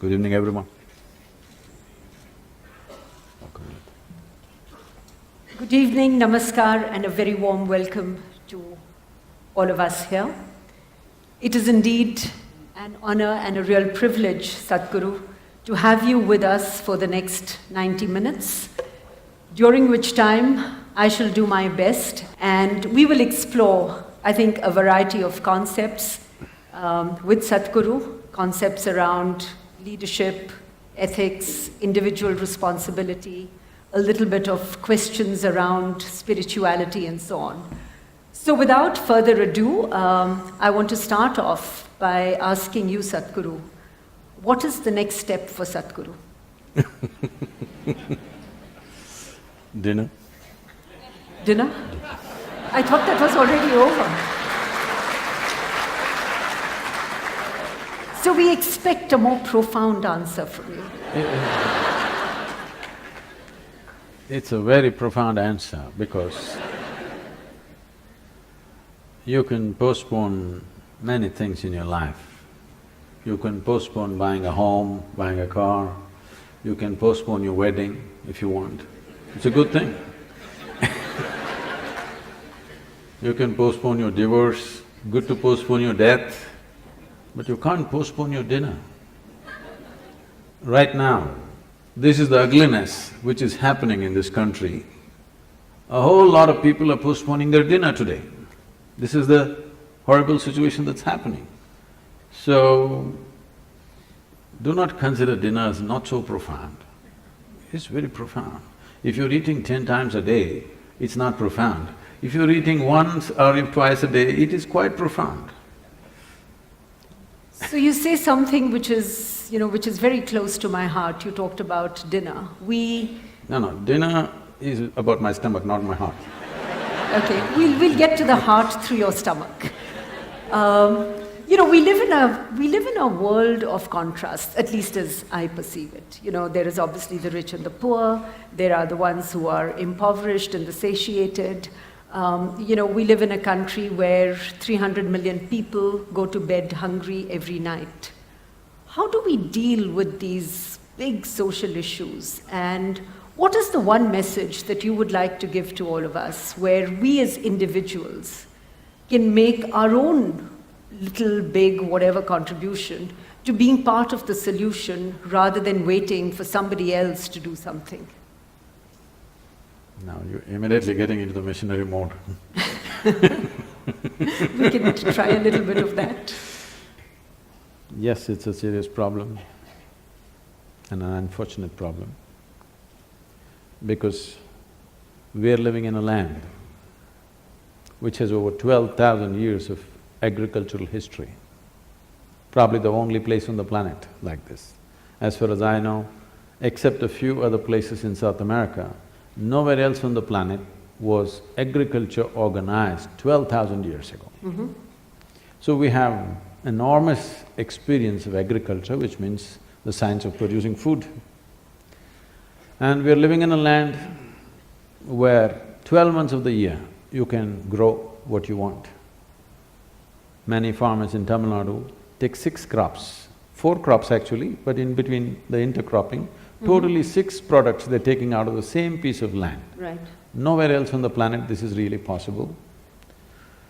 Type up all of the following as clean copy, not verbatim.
Good evening, everyone. Good evening, namaskar, and a very warm welcome to all of us here. It is indeed an honor and a real privilege, Sadhguru, to have you with us for the next 90 minutes, during which time I shall do my best and we will explore, I think, a variety of concepts with Sadhguru, concepts around leadership, ethics, individual responsibility, a little bit of questions around spirituality and so on. So without further ado, I want to start off by asking you, Sadhguru, what is the next step for Sadhguru? Dinner? Dinner? I thought that was already over. So we expect a more profound answer from you. It's a very profound answer because you can postpone many things in your life. You can postpone buying a home, buying a car, you can postpone your wedding if you want. It's a good thing. You can postpone your divorce, good to postpone your death, but you can't postpone your dinner. Right now, this is the ugliness which is happening in this country. A whole lot of people are postponing their dinner today. This is the horrible situation that's happening. So, do not consider dinner as not so profound. It's very profound. If you're eating 10 times a day, it's not profound. If you're eating once or twice a day, it is quite profound. So you say something which is, which is very close to my heart. You talked about dinner. No, dinner is about my stomach, not my heart. Okay, we'll get to the heart through your stomach. We live in a world of contrasts, at least as I perceive it. There is obviously the rich and the poor, there are the ones who are impoverished and the satiated. We live in a country where 300 million people go to bed hungry every night. How do we deal with these big social issues? And what is the one message that you would like to give to all of us where we as individuals can make our own little, big, whatever contribution to being part of the solution rather than waiting for somebody else to do something? Now you're immediately getting into the missionary mode. We can try a little bit of that. Yes, it's a serious problem and an unfortunate problem because we are living in a land which has over 12,000 years of agricultural history, probably the only place on the planet like this. As far as I know, except a few other places in South America, nowhere else on the planet was agriculture organized 12,000 years ago. So we have enormous experience of agriculture, which means the science of producing food. And we are living in a land where 12 months of the year you can grow what you want. Many farmers in Tamil Nadu take 6 crops, 4 crops actually, but in between the intercropping, totally 6 products they're taking out of the same piece of land. Right. Nowhere else on the planet this is really possible.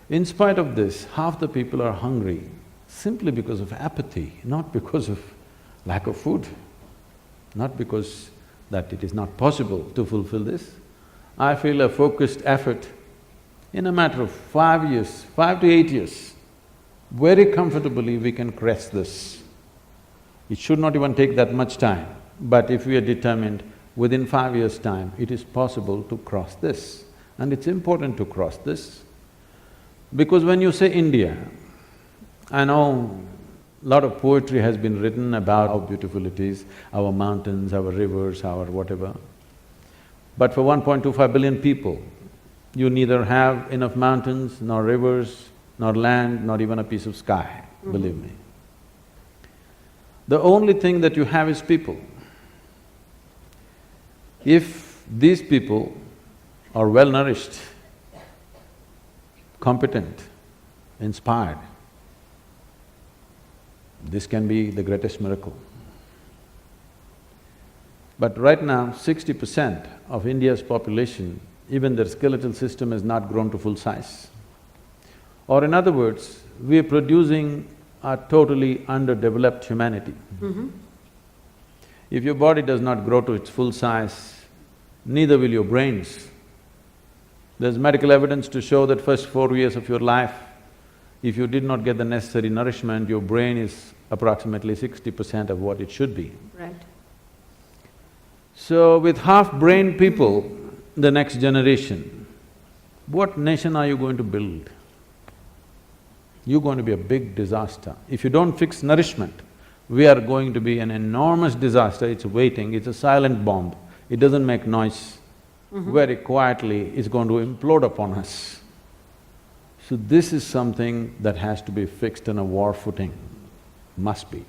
In spite of this, half the people are hungry simply because of apathy, not because of lack of food, not because that it is not possible to fulfill this. I feel a focused effort in a matter of 5 years, 5 to 8 years, very comfortably we can crest this. It should not even take that much time. But if we are determined, within 5 years' time, it is possible to cross this. And it's important to cross this. Because when you say India, I know a lot of poetry has been written about how beautiful it is, our mountains, our rivers, our whatever. But for 1.25 billion people, you neither have enough mountains, nor rivers, nor land, not even a piece of sky, believe me. The only thing that you have is people. If these people are well-nourished, competent, inspired, this can be the greatest miracle. But right now, 60% of India's population, even their skeletal system has not grown to full size. Or in other words, we are producing a totally underdeveloped humanity. If your body does not grow to its full size, neither will your brains. There's medical evidence to show that first 4 years of your life, if you did not get the necessary nourishment, your brain is approximately 60% of what it should be. Right. So with half-brained people, the next generation, what nation are you going to build? You're going to be a big disaster. If you don't fix nourishment, we are going to be an enormous disaster. It's waiting, it's a silent bomb. It doesn't make noise. Very quietly, it's going to implode upon us. So this is something that has to be fixed on a war footing, must be.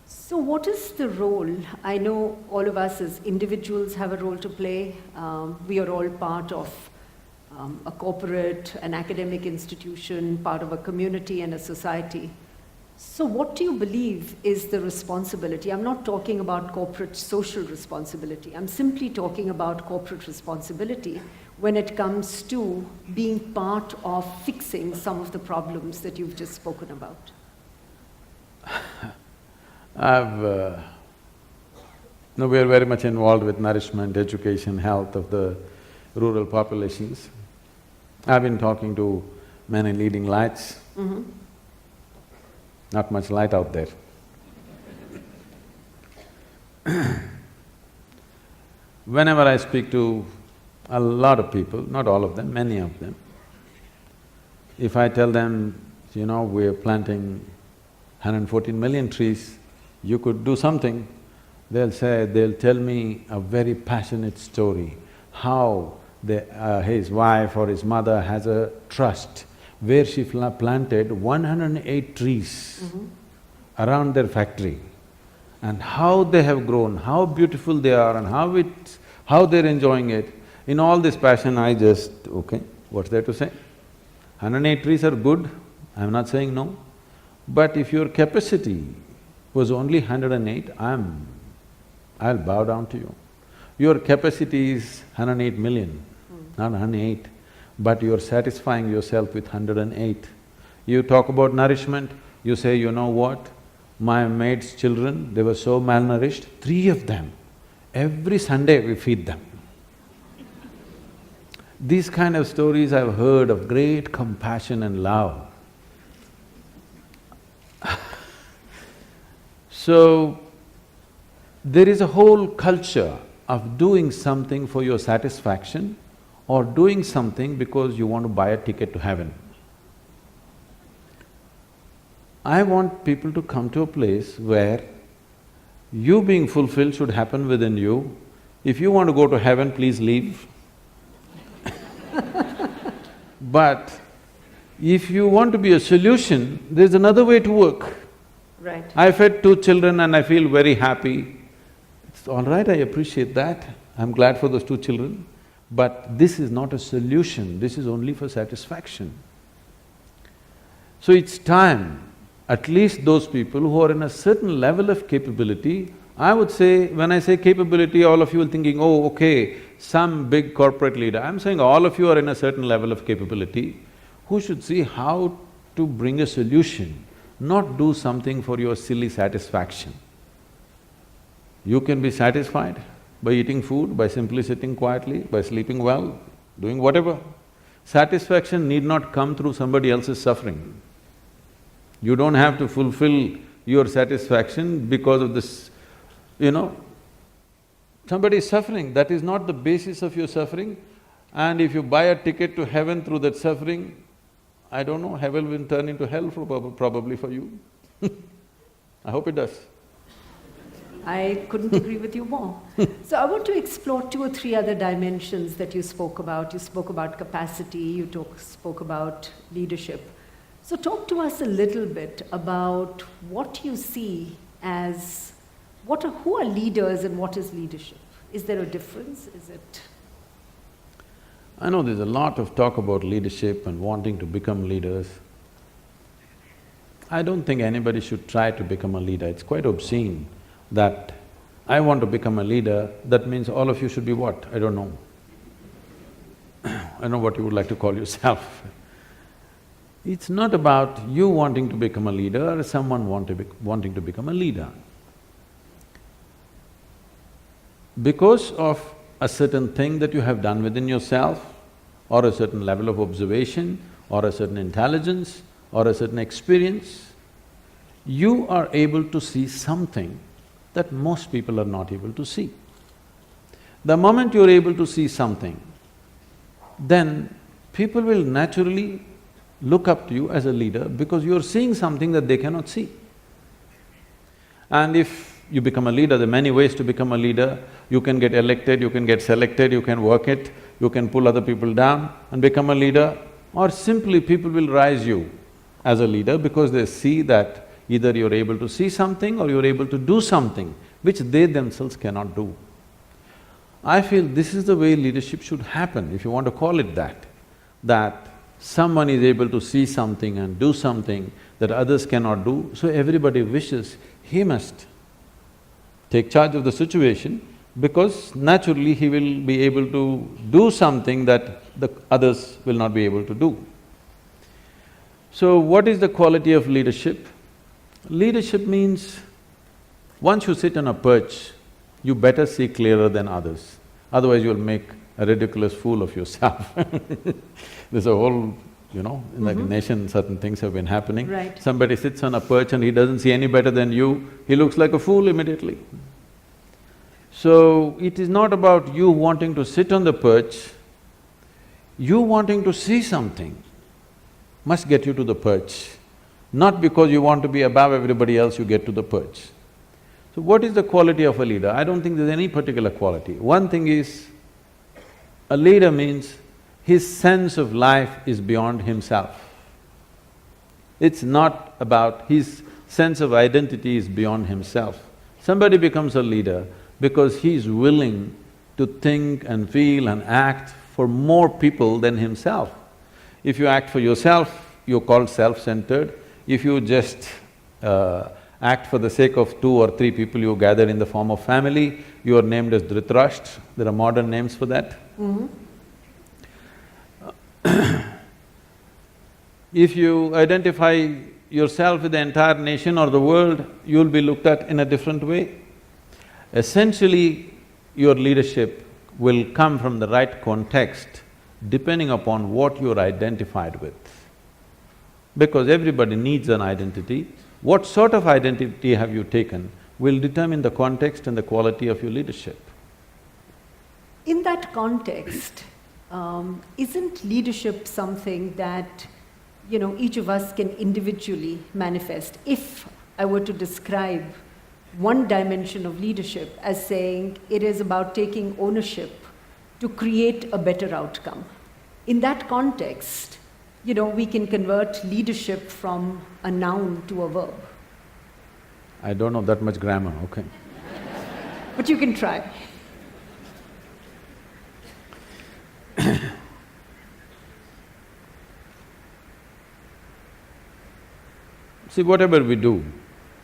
So what is the role? I know all of us as individuals have a role to play. We are all part of a corporate, an academic institution, part of a community and a society. So what do you believe is the responsibility? I'm not talking about corporate social responsibility. I'm simply talking about corporate responsibility when it comes to being part of fixing some of the problems that you've just spoken about. No, we are very much involved with nourishment, education, health of the rural populations. I've been talking to many leading lights. Not much light out there. Whenever I speak to a lot of people, not all of them, many of them, if I tell them, you know, we're planting 114 million trees, you could do something, they'll tell me a very passionate story, how his wife or his mother has a trust where she planted 108 trees around their factory, and how they have grown, how beautiful they are and how they're enjoying it. In all this passion, I just, okay, what's there to say? 108 trees are good, I'm not saying no, but if your capacity was only 108, I'll bow down to you. Your capacity is 108 million, not 108. But you're satisfying yourself with 108. You talk about nourishment, you say, you know what, my maid's children, they were so malnourished, 3 of them, every Sunday we feed them. These kind of stories I've heard of great compassion and love. So, there is a whole culture of doing something for your satisfaction or doing something because you want to buy a ticket to heaven. I want people to come to a place where you being fulfilled should happen within you. If you want to go to heaven, please leave. But if you want to be a solution, there's another way to work. Right. I fed 2 children and I feel very happy. It's all right, I appreciate that. I'm glad for those 2 children. But this is not a solution, this is only for satisfaction. So it's time, at least those people who are in a certain level of capability, I would say, when I say capability, all of you are thinking, oh, okay, some big corporate leader. I'm saying all of you are in a certain level of capability who should see how to bring a solution, not do something for your silly satisfaction. You can be satisfied by eating food, by simply sitting quietly, by sleeping well, doing whatever. Satisfaction need not come through somebody else's suffering. You don't have to fulfill your satisfaction because of this, you know. Somebody is suffering, that is not the basis of your suffering, and if you buy a ticket to heaven through that suffering, I don't know, heaven will turn into hell probably for you. I hope it does. I couldn't agree with you more. So I want to explore 2 or 3 other dimensions that you spoke about. You spoke about capacity, you spoke about leadership. So talk to us a little bit about what you see as… who are leaders and what is leadership? Is there a difference? Is it… I know there's a lot of talk about leadership and wanting to become leaders. I don't think anybody should try to become a leader. It's quite obscene that I want to become a leader, that means all of you should be what? I don't know. I don't know what you would like to call yourself. It's not about you wanting to become a leader or someone wanting to become a leader. Because of a certain thing that you have done within yourself, or a certain level of observation, or a certain intelligence, or a certain experience, you are able to see something that most people are not able to see. The moment you're able to see something, then people will naturally look up to you as a leader because you're seeing something that they cannot see. And if you become a leader, there are many ways to become a leader. You can get elected, you can get selected, you can work it, you can pull other people down and become a leader, or simply people will rise you as a leader because they see that either you're able to see something or you're able to do something which they themselves cannot do. I feel this is the way leadership should happen, if you want to call it that someone is able to see something and do something that others cannot do, so everybody wishes he must take charge of the situation because naturally he will be able to do something that the others will not be able to do. So what is the quality of leadership? Leadership means once you sit on a perch, you better see clearer than others, otherwise you'll make a ridiculous fool of yourself. There's a whole, in the nation certain things have been happening. Right. Somebody sits on a perch and he doesn't see any better than you, he looks like a fool immediately. So, it is not about you wanting to sit on the perch, you wanting to see something must get you to the perch. Not because you want to be above everybody else, you get to the perch. So what is the quality of a leader? I don't think there's any particular quality. One thing is, a leader means his sense of life is beyond himself. It's not about… his sense of identity is beyond himself. Somebody becomes a leader because he is willing to think and feel and act for more people than himself. If you act for yourself, you're called self-centered. If you just act for the sake of 2 or 3 people you gather in the form of family, you are named as Dhritarashtra. There are modern names for that. If you identify yourself with the entire nation or the world, you'll be looked at in a different way. Essentially, your leadership will come from the right context depending upon what you're identified with. Because everybody needs an identity. What sort of identity have you taken will determine the context and the quality of your leadership. In that context, isn't leadership something that, each of us can individually manifest? If I were to describe one dimension of leadership as saying it is about taking ownership to create a better outcome, in that context, we can convert leadership from a noun to a verb. I don't know that much grammar, okay. But you can try. See, whatever we do,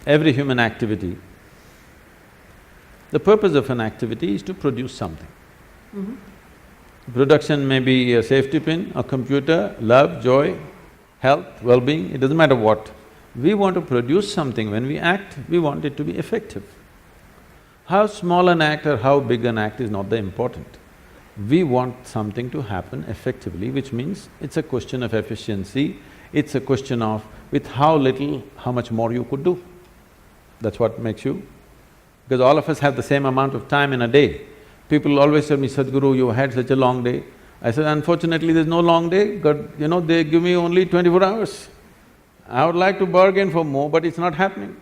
every human activity, the purpose of an activity is to produce something. Production may be a safety pin, a computer, love, joy, health, well-being, it doesn't matter what. We want to produce something. When we act, we want it to be effective. How small an act or how big an act is not the important. We want something to happen effectively, which means it's a question of efficiency, it's a question of with how little, how much more you could do. That's what makes you… because all of us have the same amount of time in a day. People always tell me, Sadhguru, you had such a long day. I said, unfortunately there's no long day, God, they give me only 24 hours. I would like to bargain for more, but it's not happening.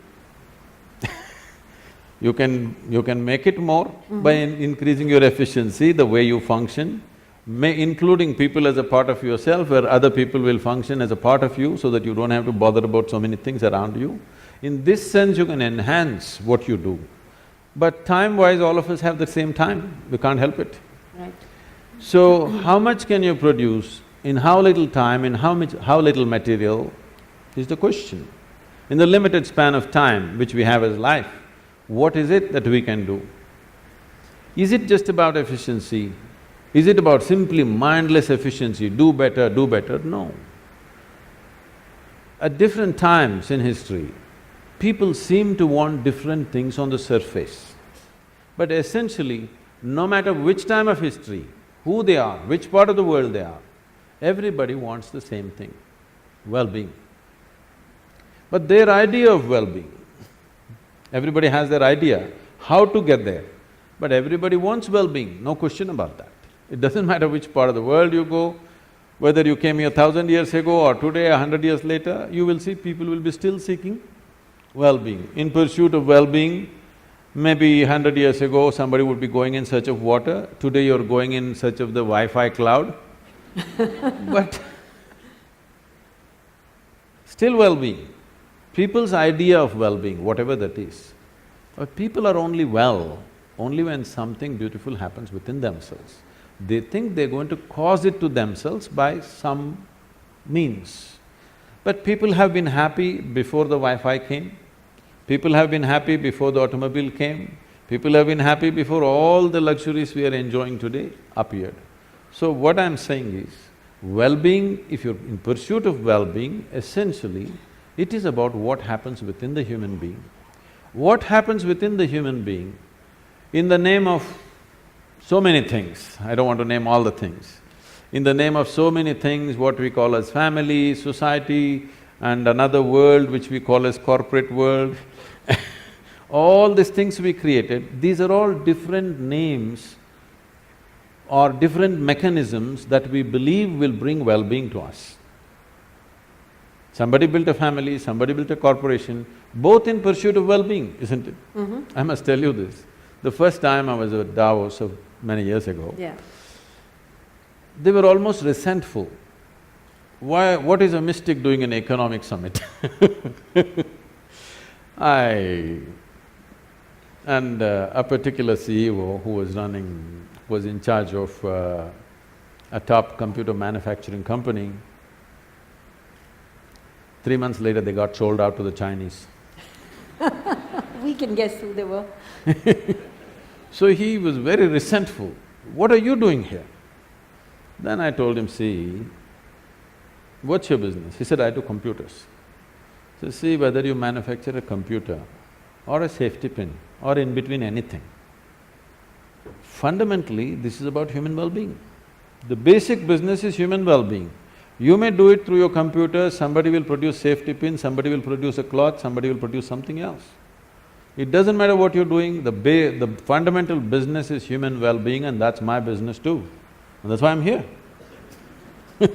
You can make it more by increasing your efficiency, the way you function, including people as a part of yourself, where other people will function as a part of you so that you don't have to bother about so many things around you. In this sense, you can enhance what you do. But time-wise, all of us have the same time, we can't help it. Right. So, how much can you produce, in how little time, in how little material, is the question. In the limited span of time which we have as life, What is it that we can do? Is it just about efficiency? Is it about simply mindless efficiency, do better, do better? No. At different times in history, people seem to want different things on the surface. But essentially, no matter which time of history, who they are, which part of the world they are, everybody wants the same thing, well-being. But their idea of well-being, everybody has their idea how to get there, but everybody wants well-being, no question about that. It doesn't matter which part of the world you go, whether you came here 1,000 years ago or today, 100 years later, you will see people will be still seeking well-being. In pursuit of well-being, maybe 100 years ago somebody would be going in search of water, today you're going in search of the Wi-Fi cloud but still well-being. People's idea of well-being, whatever that is, people are only well only when something beautiful happens within themselves. They think they're going to cause it to themselves by some means. But people have been happy before the Wi-Fi came, people have been happy before the automobile came, people have been happy before all the luxuries we are enjoying today appeared. So what I'm saying is, well-being, if you're in pursuit of well-being, essentially, it is about what happens within the human being. What happens within the human being, in the name of so many things, I don't want to name all the things, in the name of so many things, what we call as family, society, and another world which we call as corporate world all these things we created, these are all different names or different mechanisms that we believe will bring well-being to us. Somebody built a family, somebody built a corporation, both in pursuit of well-being, isn't it? I must tell you this. The first time I was at Davos many years ago, they were almost resentful. Why… what is a mystic doing in an economic summit? A particular CEO who was in charge of a top computer manufacturing company, 3 months later they got sold out to the Chinese. We can guess who they were. So he was very resentful. What are you doing here? Then I told him, see, what's your business? He said, I do computers. So see, whether you manufacture a computer or a safety pin or in between anything, fundamentally this is about human well-being. The basic business is human well-being. You may do it through your computer, somebody will produce safety pin, somebody will produce a cloth, somebody will produce something else. It doesn't matter what you're doing, the fundamental business is human well-being, and that's my business too. And that's why I'm here. So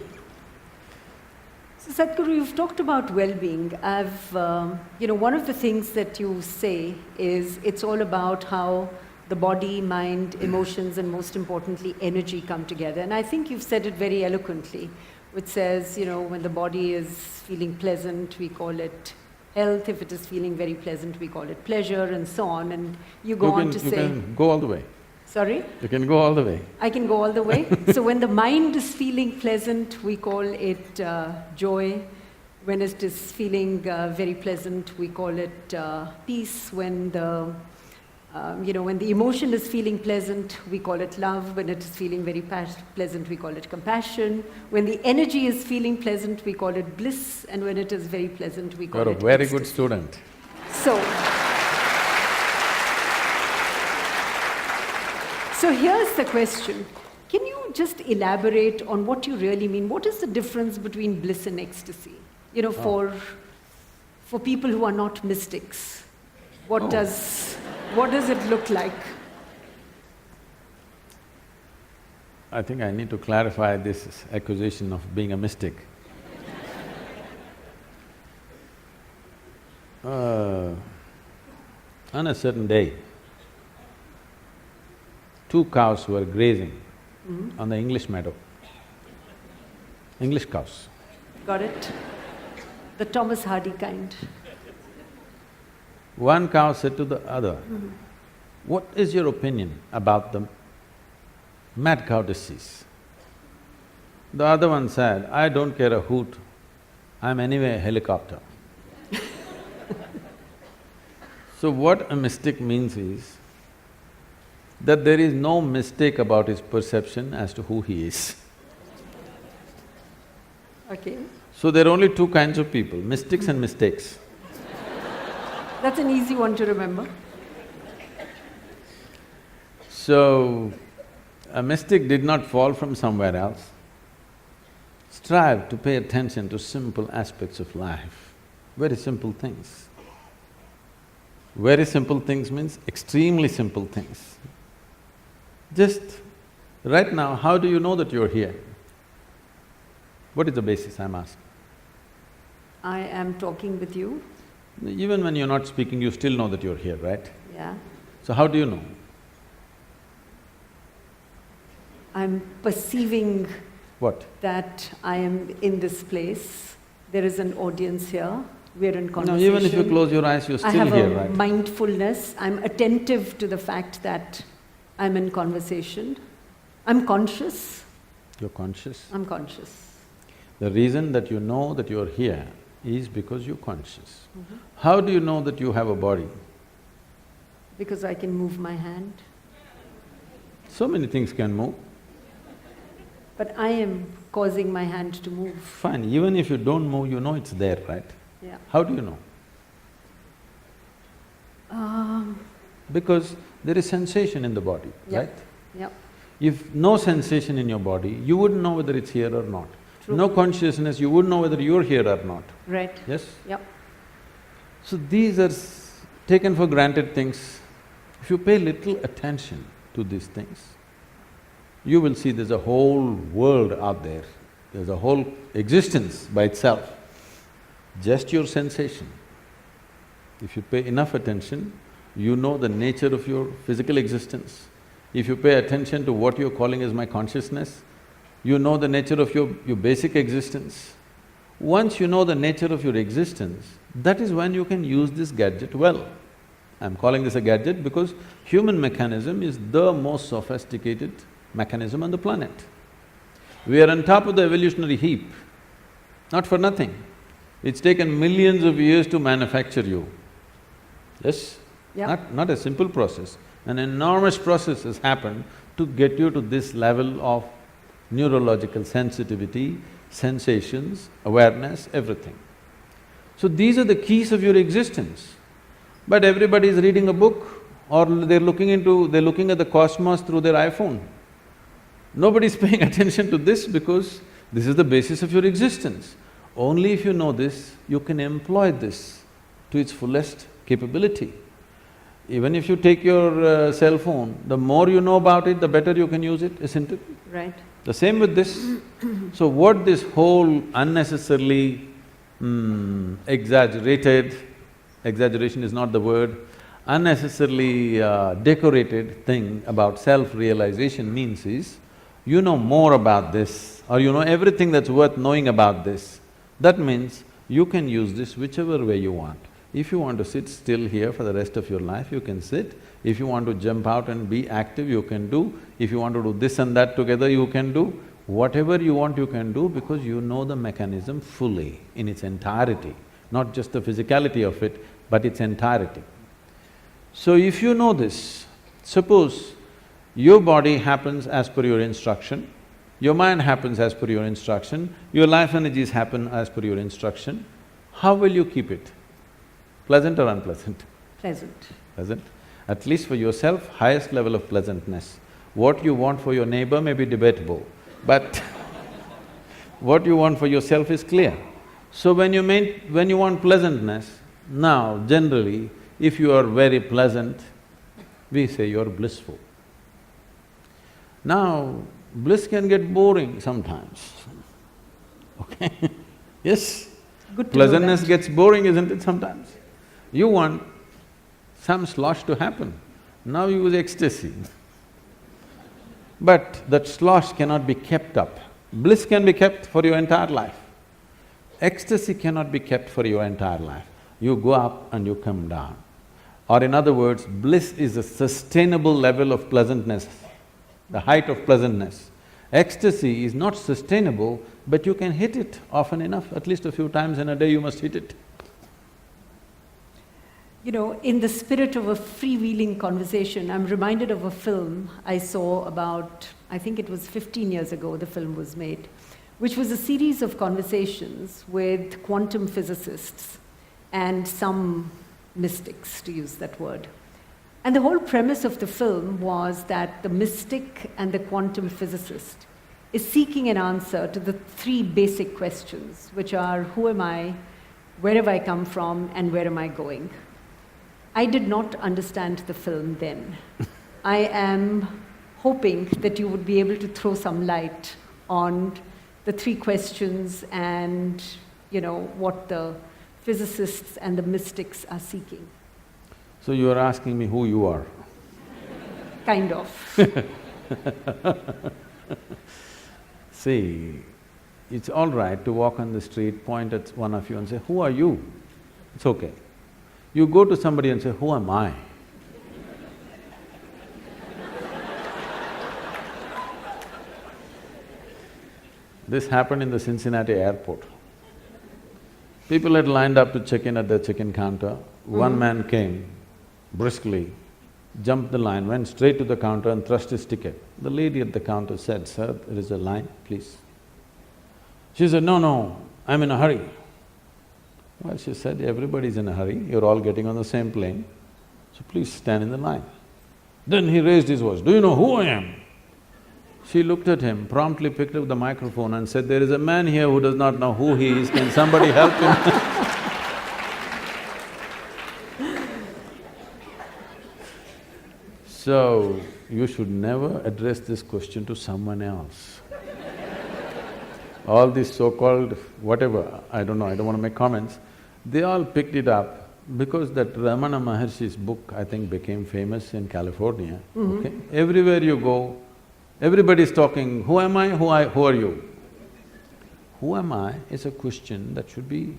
Sadhguru, you've talked about well-being. One of the things that you say is it's all about how the body, mind, emotions, and most importantly, energy come together. And I think you've said it very eloquently, which says, when the body is feeling pleasant, we call it health. If it is feeling very pleasant, we call it pleasure, and so on. And you go on to say… You can go all the way. Sorry? You can go all the way. I can go all the way? So when the mind is feeling pleasant, we call it joy. When it is feeling very pleasant, we call it peace. When when the emotion is feeling pleasant, we call it love. When it is feeling very pleasant, we call it compassion. When the energy is feeling pleasant, we call it bliss. And when it is very pleasant, we call it You're a very ecstasy. good student. So here's the question. Can you just elaborate on what you really mean? What is the difference between bliss and ecstasy? For people who are not mystics, what does it look like? I think I need to clarify this accusation of being a mystic. On a certain day, 2 cows were grazing on the English meadow. English cows. Got it? The Thomas Hardy kind. One cow said to the other, what is your opinion about the mad cow disease? The other one said, I don't care a hoot, I'm anyway a helicopter. So what a mystic means is that there is no mistake about his perception as to who he is. Okay. So there are only two kinds of people, mystics and mistakes. That's an easy one to remember. So, a mystic did not fall from somewhere else. Strive to pay attention to simple aspects of life, very simple things. Very simple things means extremely simple things. Just right now, how do you know that you're here? What is the basis, I'm asking? I am talking with you. Even when you're not speaking, you still know that you're here, right? Yeah. So how do you know? I'm perceiving What? that I am in this place. There is an audience here. We're in No, conversation. even if you close your eyes, you're I still have here, a right? mindfulness. I'm attentive to the fact that I'm in conversation. I'm conscious. You're conscious. I'm conscious. The reason that you know that you're here is because you're conscious. How do you know that you have a body? Because I can move my hand. So many things can move. But I am causing my hand to move. Fine, even if you don't move, you know it's there, right? Yeah. How do you know? Because there is sensation in the body, Yeah. right? Yep. If no sensation in your body, you wouldn't know whether it's here or not. True. No consciousness, you wouldn't know whether you're here or not, Right. yes? Yep. So these are taken for granted things. If you pay little attention to these things, you will see there's a whole world out there, there's a whole existence by itself, just your sensation. If you pay enough attention, you know the nature of your physical existence. If you pay attention to what you're calling as my consciousness, you know the nature of your basic existence. Once you know the nature of your existence, that is when you can use this gadget well. I'm calling this a gadget because human mechanism is the most sophisticated mechanism on the planet. We are on top of the evolutionary heap, not for nothing. It's taken millions of years to manufacture you. Yes? Yep. Not a simple process. An enormous process has happened to get you to this level of neurological sensitivity, sensations, awareness, everything. So these are the keys of your existence. But everybody is reading a book or they're looking at the cosmos through their iPhone. Nobody's paying attention to this because this is the basis of your existence. Only if you know this, you can employ this to its fullest capability. Even if you take your cell phone, the more you know about it, the better you can use it, isn't it? Right. The same with this. So what this whole unnecessarily exaggeration is not the word, unnecessarily decorated thing about self-realization means is, you know more about this or you know everything that's worth knowing about this. That means you can use this whichever way you want. If you want to sit still here for the rest of your life, you can sit. If you want to jump out and be active, you can do. If you want to do this and that together, you can do. Whatever you want, you can do because you know the mechanism fully, in its entirety, not just the physicality of it, but its entirety. So if you know this, suppose your body happens as per your instruction, your mind happens as per your instruction, your life energies happen as per your instruction, how will you keep it? Pleasant or unpleasant? Pleasant. Pleasant. At least for yourself, highest level of pleasantness. What you want for your neighbor may be debatable, but what you want for yourself is clear. So when you want pleasantness, now generally, if you are very pleasant, we say you're blissful. Now, bliss can get boring sometimes, okay? Yes? Good to know Pleasantness that. gets boring, isn't it, sometimes? You want some slosh to happen, now you use ecstasy. But that slosh cannot be kept up. Bliss can be kept for your entire life. Ecstasy cannot be kept for your entire life. You go up and you come down. Or in other words, bliss is a sustainable level of pleasantness, the height of pleasantness. Ecstasy is not sustainable, but you can hit it often enough, at least a few times in a day you must hit it. in the spirit of a freewheeling conversation, I'm reminded of a film I saw about, I think it was 15 years ago, the film was made, which was a series of conversations with quantum physicists and some mystics, to use that word. And the whole premise of the film was that the mystic and the quantum physicist is seeking an answer to the three basic questions, which are, who am I, where have I come from, and where am I going? I did not understand the film then. I am hoping that you would be able to throw some light on the three questions and, what the physicists and the mystics are seeking. So you are asking me who you are? Kind of. See, it's all right to walk on the street, point at one of you and say, who are you? It's okay. You go to somebody and say, who am I? This happened in the Cincinnati airport. People had lined up to check in at the check-in counter. One man came briskly, jumped the line, went straight to the counter and thrust his ticket. The lady at the counter said, sir, there is a line, please. She said, no, I'm in a hurry. Well, she said, everybody's in a hurry, you're all getting on the same plane, so please stand in the line. Then he raised his voice, do you know who I am? She looked at him, promptly picked up the microphone and said, there is a man here who does not know who he is, can somebody help him? So, you should never address this question to someone else. All these so-called whatever, I don't know, I don't want to make comments, they all picked it up because that Ramana Maharshi's book, I think, became famous in California, okay? Everywhere you go, everybody's talking, who am I, who are you? Who am I is a question that should be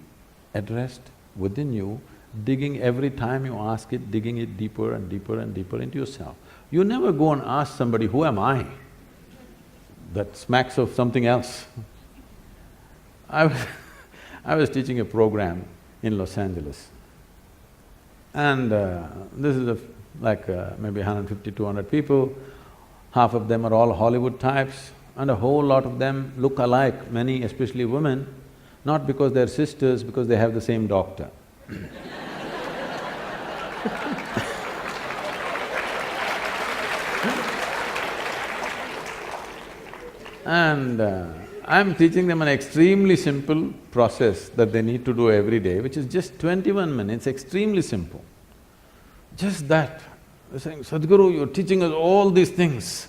addressed within you, digging every time you ask it, digging it deeper and deeper and deeper into yourself. You never go and ask somebody, who am I? That smacks of something else. I was teaching a program in Los Angeles and this is maybe 150, 200 people. Half of them are all Hollywood types and a whole lot of them look alike, many especially women, not because they're sisters, because they have the same doctor. And I'm teaching them an extremely simple process that they need to do every day, which is just 21 minutes, extremely simple. Just that. They're saying, Sadhguru, you're teaching us all these things.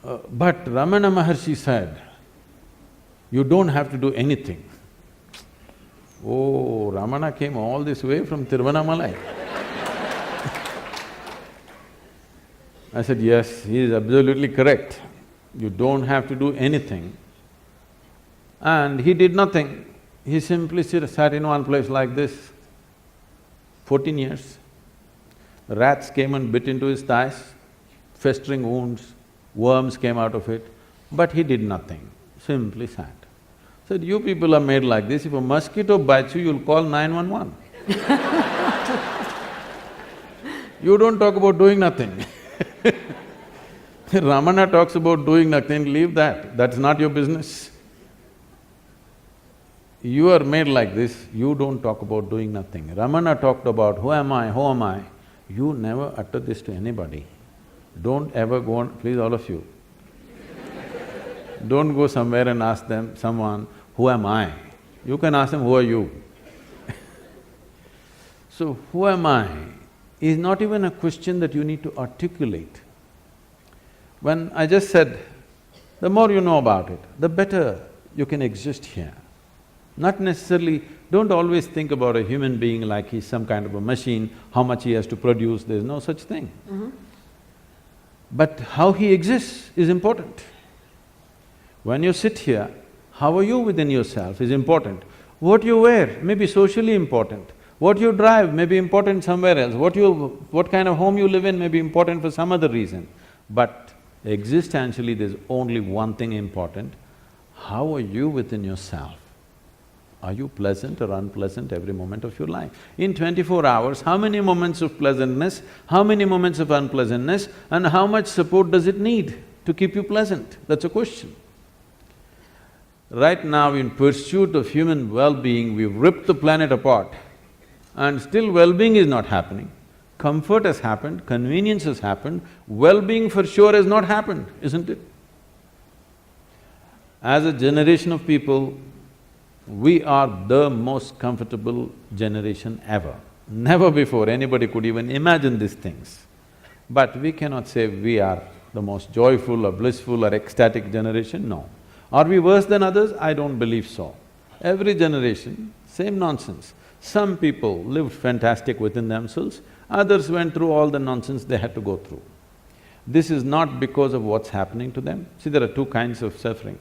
But Ramana Maharshi said, you don't have to do anything. Oh, Ramana came all this way from Tiruvannamalai. I said, yes, he is absolutely correct. You don't have to do anything. And he did nothing. He simply sat in one place like this, 14 years. Rats came and bit into his thighs, festering wounds, worms came out of it, but he did nothing, simply sat. Said, you people are made like this, if a mosquito bites you, you'll call 911. You don't talk about doing nothing. Ramana talks about doing nothing, leave that, that's not your business. You are made like this, you don't talk about doing nothing. Ramana talked about, who am I, who am I? You never utter this to anybody. Don't ever go on, please all of you. Don't go somewhere and ask someone, who am I? You can ask them, who are you? So, who am I is not even a question that you need to articulate. When I just said, the more you know about it, the better you can exist here. Not necessarily, don't always think about a human being like he's some kind of a machine, how much he has to produce, there's no such thing. But how he exists is important. When you sit here, how are you within yourself is important. What you wear may be socially important. What you drive may be important somewhere else. What kind of home you live in may be important for some other reason. But existentially, there's only one thing important, how are you within yourself? Are you pleasant or unpleasant every moment of your life? In 24 hours, how many moments of pleasantness, how many moments of unpleasantness, and how much support does it need to keep you pleasant? That's a question. Right now, in pursuit of human well-being, we've ripped the planet apart and still well-being is not happening. Comfort has happened, convenience has happened, well-being for sure has not happened, isn't it? As a generation of people, we are the most comfortable generation ever. Never before anybody could even imagine these things. But we cannot say we are the most joyful or blissful or ecstatic generation, no. Are we worse than others? I don't believe so. Every generation, same nonsense. Some people lived fantastic within themselves, others went through all the nonsense they had to go through. This is not because of what's happening to them. See, there are two kinds of suffering.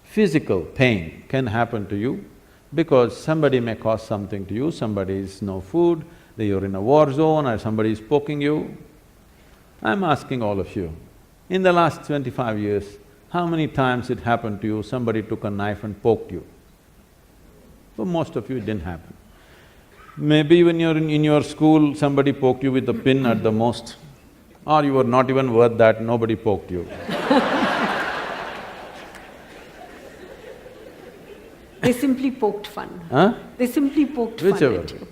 Physical pain can happen to you because somebody may cause something to you, somebody is no food, you're in a war zone or somebody is poking you. I'm asking all of you, in the last 25 years, how many times it happened to you, somebody took a knife and poked you? For most of you, it didn't happen. Maybe when you're in your school, somebody poked you with a pin at the most, or you were not even worth that, nobody poked you. They simply poked fun. Huh? They simply poked Whichever. fun at you.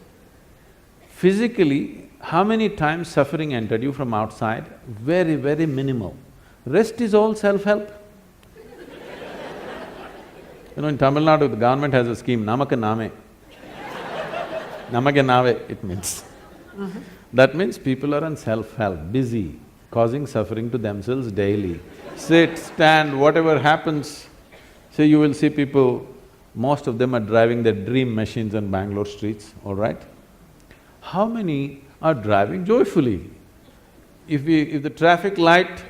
Physically, how many times suffering entered you from outside? Very, very minimal. Rest is all self-help. You know, in Tamil Nadu, the government has a scheme, Namaka Name. Namake Nave, it means. That means people are on self-help, busy, causing suffering to themselves daily. Sit, stand, whatever happens. So you will see people, most of them are driving their dream machines on Bangalore streets, all right? How many are driving joyfully? If the traffic light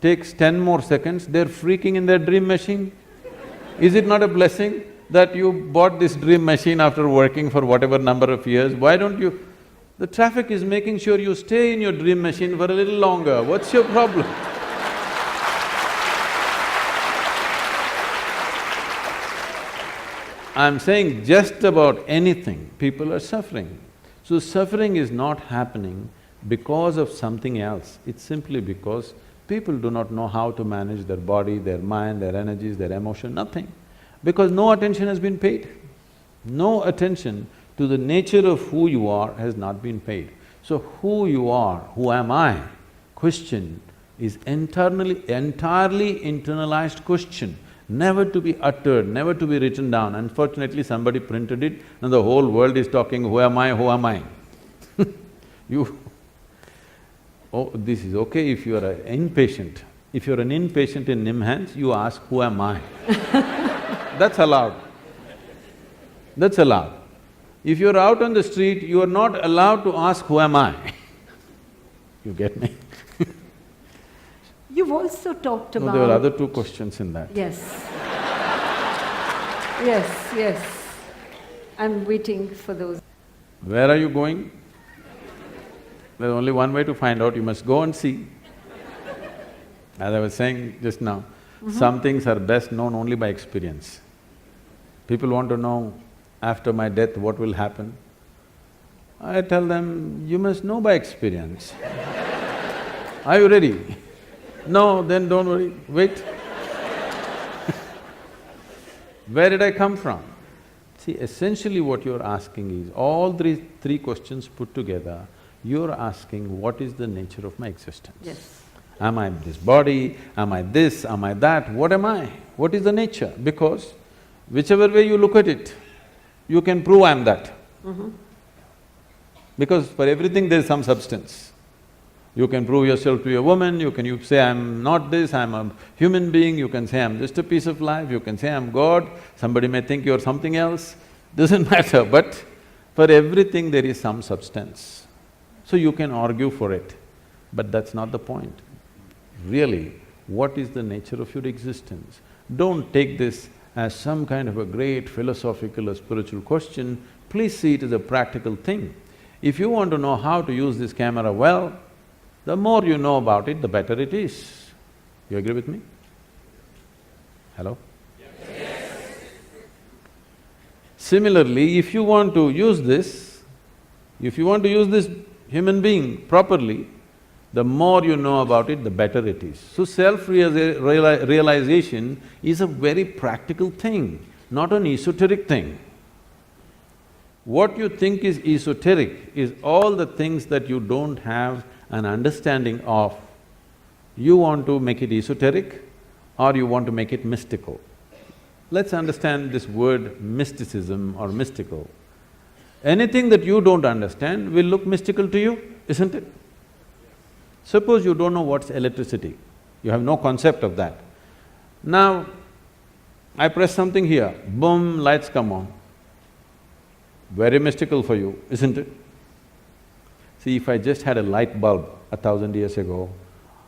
takes 10 more seconds, they're freaking in their dream machine. Is it not a blessing that you bought this dream machine after working for whatever number of years? Why don't you… The traffic is making sure you stay in your dream machine for a little longer. What's your problem? I'm saying just about anything, people are suffering. So suffering is not happening because of something else, it's simply because people do not know how to manage their body, their mind, their energies, their emotion, nothing. Because no attention has been paid. No attention to the nature of who you are has not been paid. So who you are, who am I, question is entirely internalized question, never to be uttered, never to be written down. Unfortunately, somebody printed it and the whole world is talking, who am I, who am I? Oh, this is okay if you are an inpatient. If you're an inpatient in NIMHANS, you ask, who am I? That's allowed. That's allowed. If you're out on the street, you are not allowed to ask, who am I? You get me? You've also talked about… No, there were other two questions in that. Yes. Yes. I'm waiting for those. Where are you going? There's only one way to find out, you must go and see. As I was saying just now, some things are best known only by experience. People want to know, after my death, what will happen? I tell them, you must know by experience. Are you ready? No, then don't worry, wait. Where did I come from? See, essentially what you're asking is, all three questions put together, you're asking, what is the nature of my existence? Yes. Am I this body? Am I this? Am I that? What am I? What is the nature? Because whichever way you look at it, you can prove I'm that. Because for everything there is some substance. You can prove yourself to a woman, you say I'm not this, I'm a human being, you can say I'm just a piece of life, you can say I'm God, somebody may think you're something else, doesn't matter, but for everything there is some substance. So you can argue for it, but that's not the point. Really, what is the nature of your existence? Don't take this as some kind of a great philosophical or spiritual question, please see it as a practical thing. If you want to know how to use this camera well, the more you know about it, the better it is. You agree with me? Hello? Yes. Similarly, if you want to use this, human being properly, the more you know about it, the better it is. So self-realization is a very practical thing, not an esoteric thing. What you think is esoteric is all the things that you don't have an understanding of. You want to make it esoteric or you want to make it mystical. Let's understand this word mysticism or mystical. Anything that you don't understand will look mystical to you, isn't it? Suppose you don't know what's electricity, you have no concept of that. Now, I press something here, boom, lights come on. Very mystical for you, isn't it? See, if I just had a light bulb 1,000 years ago,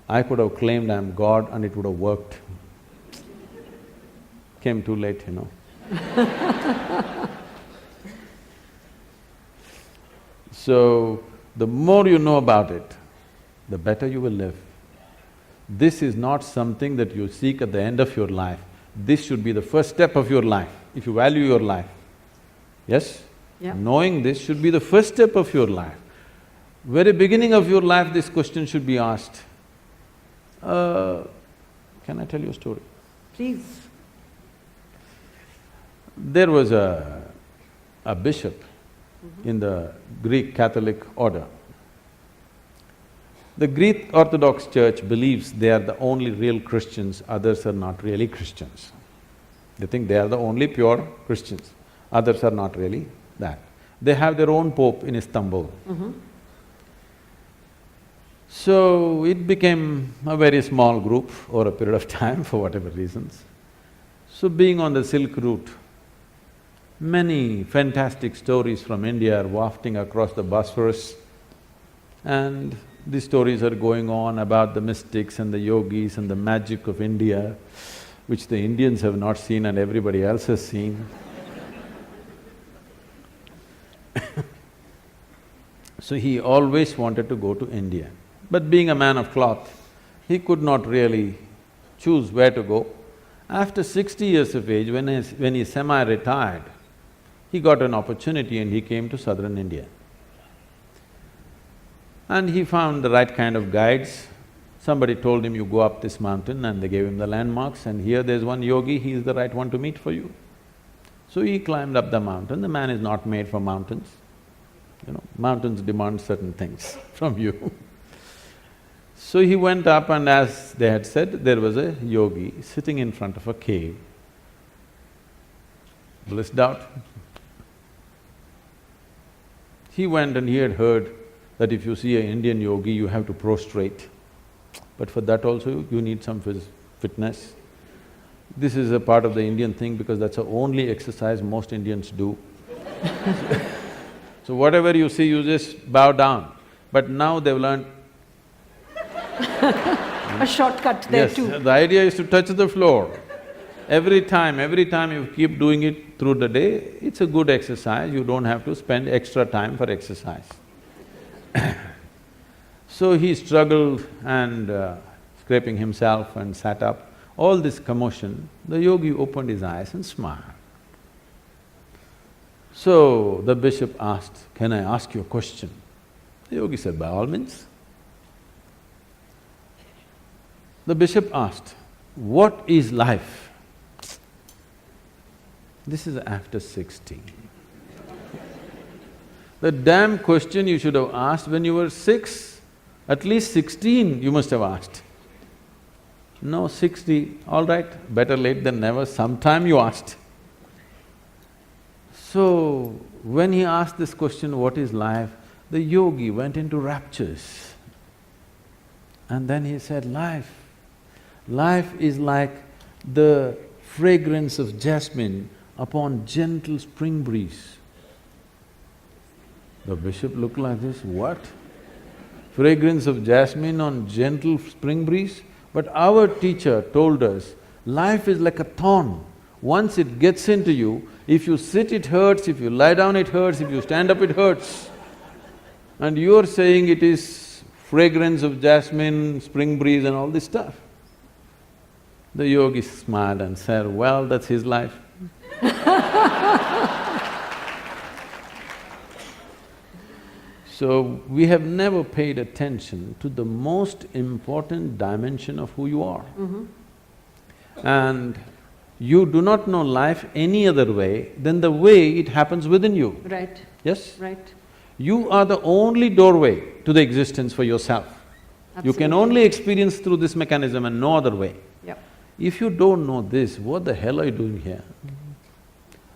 I could have claimed I'm God and it would have worked. Came too late, you know. So, the more you know about it, the better you will live. This is not something that you seek at the end of your life. This should be the first step of your life, if you value your life. Yes? Yeah. Knowing this should be the first step of your life. Very beginning of your life, this question should be asked. Can I tell you a story? Please. There was a bishop in the Greek Catholic order. The Greek Orthodox Church believes they are the only real Christians, others are not really Christians. They think they are the only pure Christians, others are not really that. They have their own pope in Istanbul. So, it became a very small group over a period of time for whatever reasons. So, being on the Silk Route, many fantastic stories from India are wafting across the Bosphorus, and these stories are going on about the mystics and the yogis and the magic of India, which the Indians have not seen and everybody else has seen. So he always wanted to go to India. But being a man of cloth, he could not really choose where to go. After 60 years of age, when he semi-retired, he got an opportunity and he came to southern India. And he found the right kind of guides. Somebody told him, you go up this mountain, and they gave him the landmarks, and here there's one yogi, he is the right one to meet for you. So he climbed up the mountain. The man is not made for mountains. You know, mountains demand certain things from you. So he went up, and as they had said, there was a yogi sitting in front of a cave, blissed out. He went and he had heard that if you see an Indian yogi, you have to prostrate. But for that also, you need some fitness. This is a part of the Indian thing because that's the only exercise most Indians do. So whatever you see, you just bow down. But now they've learned… A shortcut there too. Yes, the idea is to touch the floor. Every time you keep doing it through the day, it's a good exercise, you don't have to spend extra time for exercise. So he struggled and scraping himself and sat up. All this commotion, the yogi opened his eyes and smiled. So the bishop asked, can I ask you a question? The yogi said, by all means. The bishop asked, what is life? This is after 60. The damn question you should have asked when you were 6, at least 16 you must have asked. No, 60, all right, better late than never, sometime you asked. So, when he asked this question, what is life, the yogi went into raptures. And then he said, life is like the fragrance of jasmine upon gentle spring breeze. The bishop looked like this, what? Fragrance of jasmine on gentle spring breeze? But our teacher told us, life is like a thorn. Once it gets into you, if you sit it hurts, if you lie down it hurts, if you stand up it hurts. And you're saying it is fragrance of jasmine, spring breeze and all this stuff. The yogi smiled and said, well, that's his life. So, we have never paid attention to the most important dimension of who you are. And you do not know life any other way than the way it happens within you. Right. Yes? Right. You are the only doorway to the existence for yourself. Absolutely. You can only experience through this mechanism and no other way. Yep. If you don't know this, what the hell are you doing here?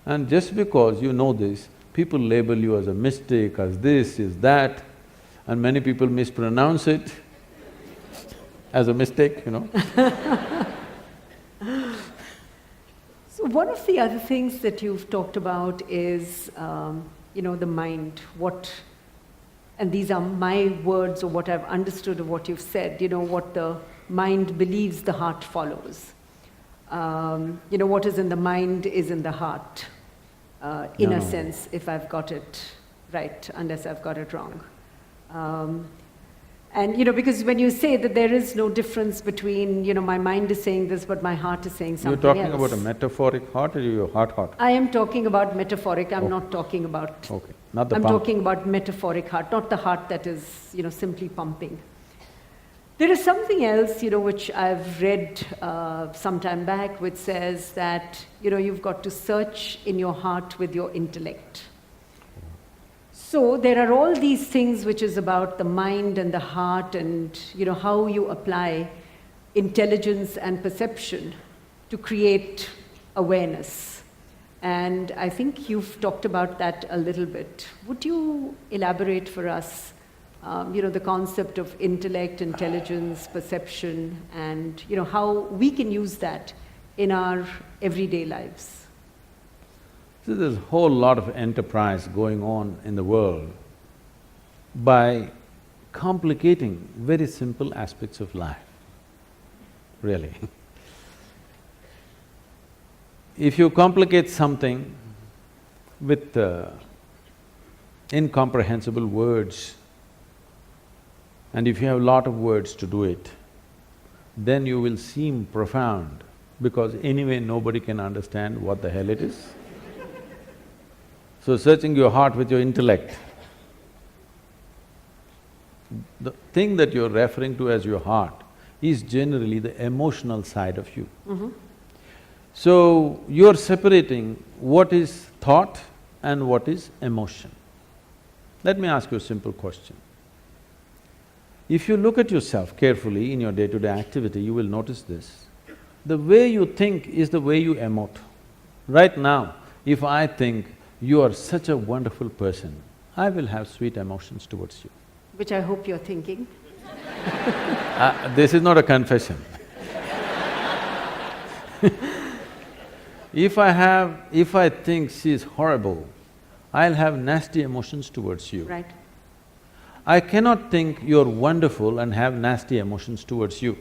And just because you know this, people label you as a mystic, as this, as that, and many people mispronounce it as a mistake, you know. So one of the other things that you've talked about is, the mind, and these are my words or what I've understood of what you've said, what the mind believes, the heart follows. What is in the mind is in the heart, in a sense, if I've got it right, unless I've got it wrong. And because when you say that there is no difference between, my mind is saying this, but my heart is saying something else. You're talking about a metaphoric heart or your heart? I am talking about metaphoric, I'm not talking about… Okay, not the I'm pump. talking about metaphoric heart, not the heart that is, simply pumping. There is something else, which I've read some time back, which says that, you've got to search in your heart with your intellect. So there are all these things which is about the mind and the heart and, how you apply intelligence and perception to create awareness. And I think you've talked about that a little bit. Would you elaborate for us, the concept of intellect, intelligence, perception, and, how we can use that in our everyday lives? So there's a whole lot of enterprise going on in the world by complicating very simple aspects of life, really. If you complicate something with incomprehensible words, and if you have a lot of words to do it, then you will seem profound, because anyway nobody can understand what the hell it is. So searching your heart with your intellect, the thing that you're referring to as your heart is generally the emotional side of you. So you're separating what is thought and what is emotion. Let me ask you a simple question. If you look at yourself carefully in your day-to-day activity, you will notice this. The way you think is the way you emote. Right now, if I think you are such a wonderful person, I will have sweet emotions towards you. Which I hope you're thinking. This is not a confession. If I think she is horrible, I'll have nasty emotions towards you. Right. I cannot think you're wonderful and have nasty emotions towards you.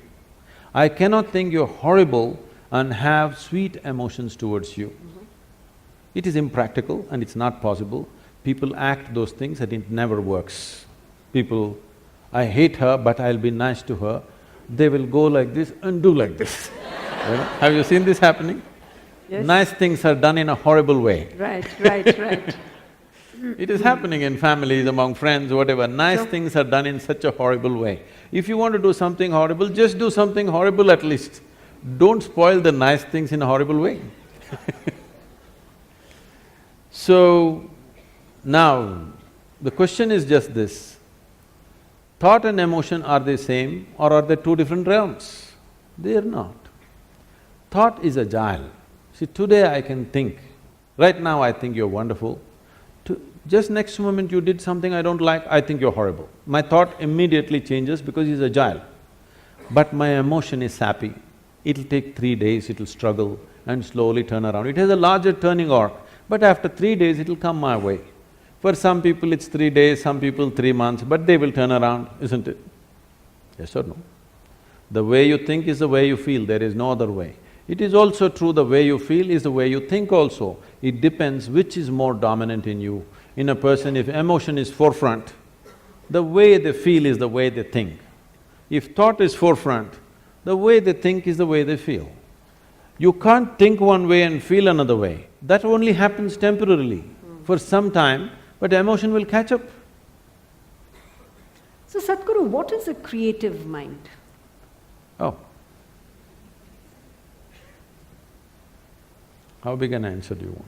I cannot think you're horrible and have sweet emotions towards you. It is impractical and it's not possible. People act those things and it never works. People, I hate her but I'll be nice to her, they will go like this and do like this. Have you seen this happening? Yes. Nice things are done in a horrible way. Right. It is happening in families, among friends, whatever. Nice things are done in such a horrible way. If you want to do something horrible, just do something horrible at least. Don't spoil the nice things in a horrible way. So, now, the question is just this. Thought and emotion, are they same or are they two different realms? They are not. Thought is agile. See, today I can think, right now I think you're wonderful. Just next moment you did something I don't like, I think you're horrible. My thought immediately changes because it's agile. But my emotion is sappy. It'll take 3 days, it'll struggle and slowly turn around. It has a larger turning arc, but after 3 days it'll come my way. For some people it's 3 days, some people 3 months, but they will turn around, isn't it? Yes or no? The way you think is the way you feel, there is no other way. It is also true the way you feel is the way you think also. It depends which is more dominant in you. In a person, if emotion is forefront, the way they feel is the way they think. If thought is forefront, the way they think is the way they feel. You can't think one way and feel another way. That only happens temporarily, for some time, but emotion will catch up. So Sadhguru, what is a creative mind? Oh. How big an answer do you want?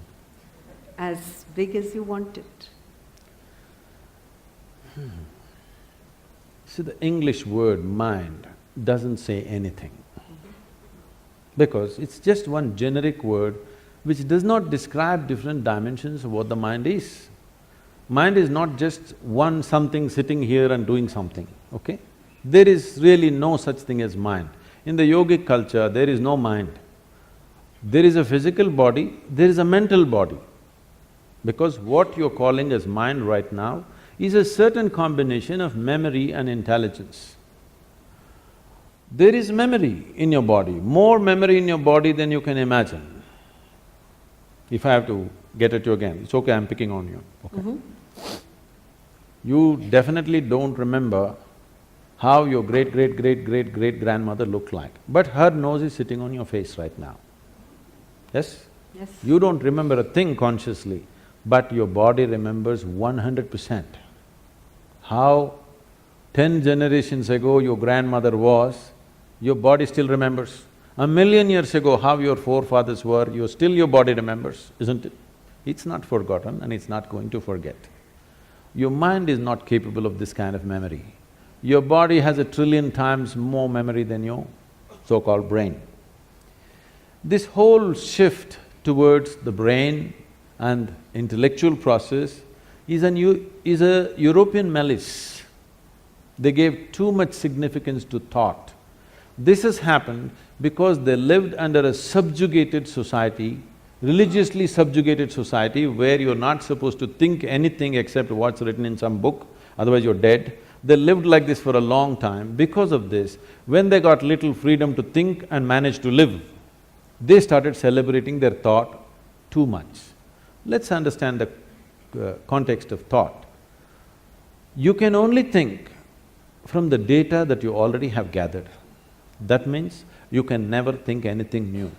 As big as you want it. See, the English word mind doesn't say anything. Because it's just one generic word which does not describe different dimensions of what the mind is. Mind is not just one something sitting here and doing something, okay? There is really no such thing as mind. In the yogic culture, there is no mind. There is a physical body, there is a mental body. Because what you're calling as mind right now is a certain combination of memory and intelligence. There is memory in your body, more memory in your body than you can imagine. If I have to get at you again, it's okay, I'm picking on you, okay? You definitely don't remember how your great-great-great-great-great-grandmother looked like, but her nose is sitting on your face right now. Yes? Yes. You don't remember a thing consciously, but your body remembers 100%. How 10 generations ago your grandmother was, your body still remembers. 1,000,000 years ago how your forefathers were, your body remembers, isn't it? It's not forgotten and it's not going to forget. Your mind is not capable of this kind of memory. Your body has 1,000,000,000,000 times more memory than your so-called brain. This whole shift towards the brain and intellectual process is a European malice. They gave too much significance to thought. This has happened because they lived under a subjugated society, religiously subjugated society where you're not supposed to think anything except what's written in some book, otherwise you're dead. They lived like this for a long time. Because of this, when they got little freedom to think and manage to live, they started celebrating their thought too much. Let's understand the context of thought. You can only think from the data that you already have gathered. That means you can never think anything new.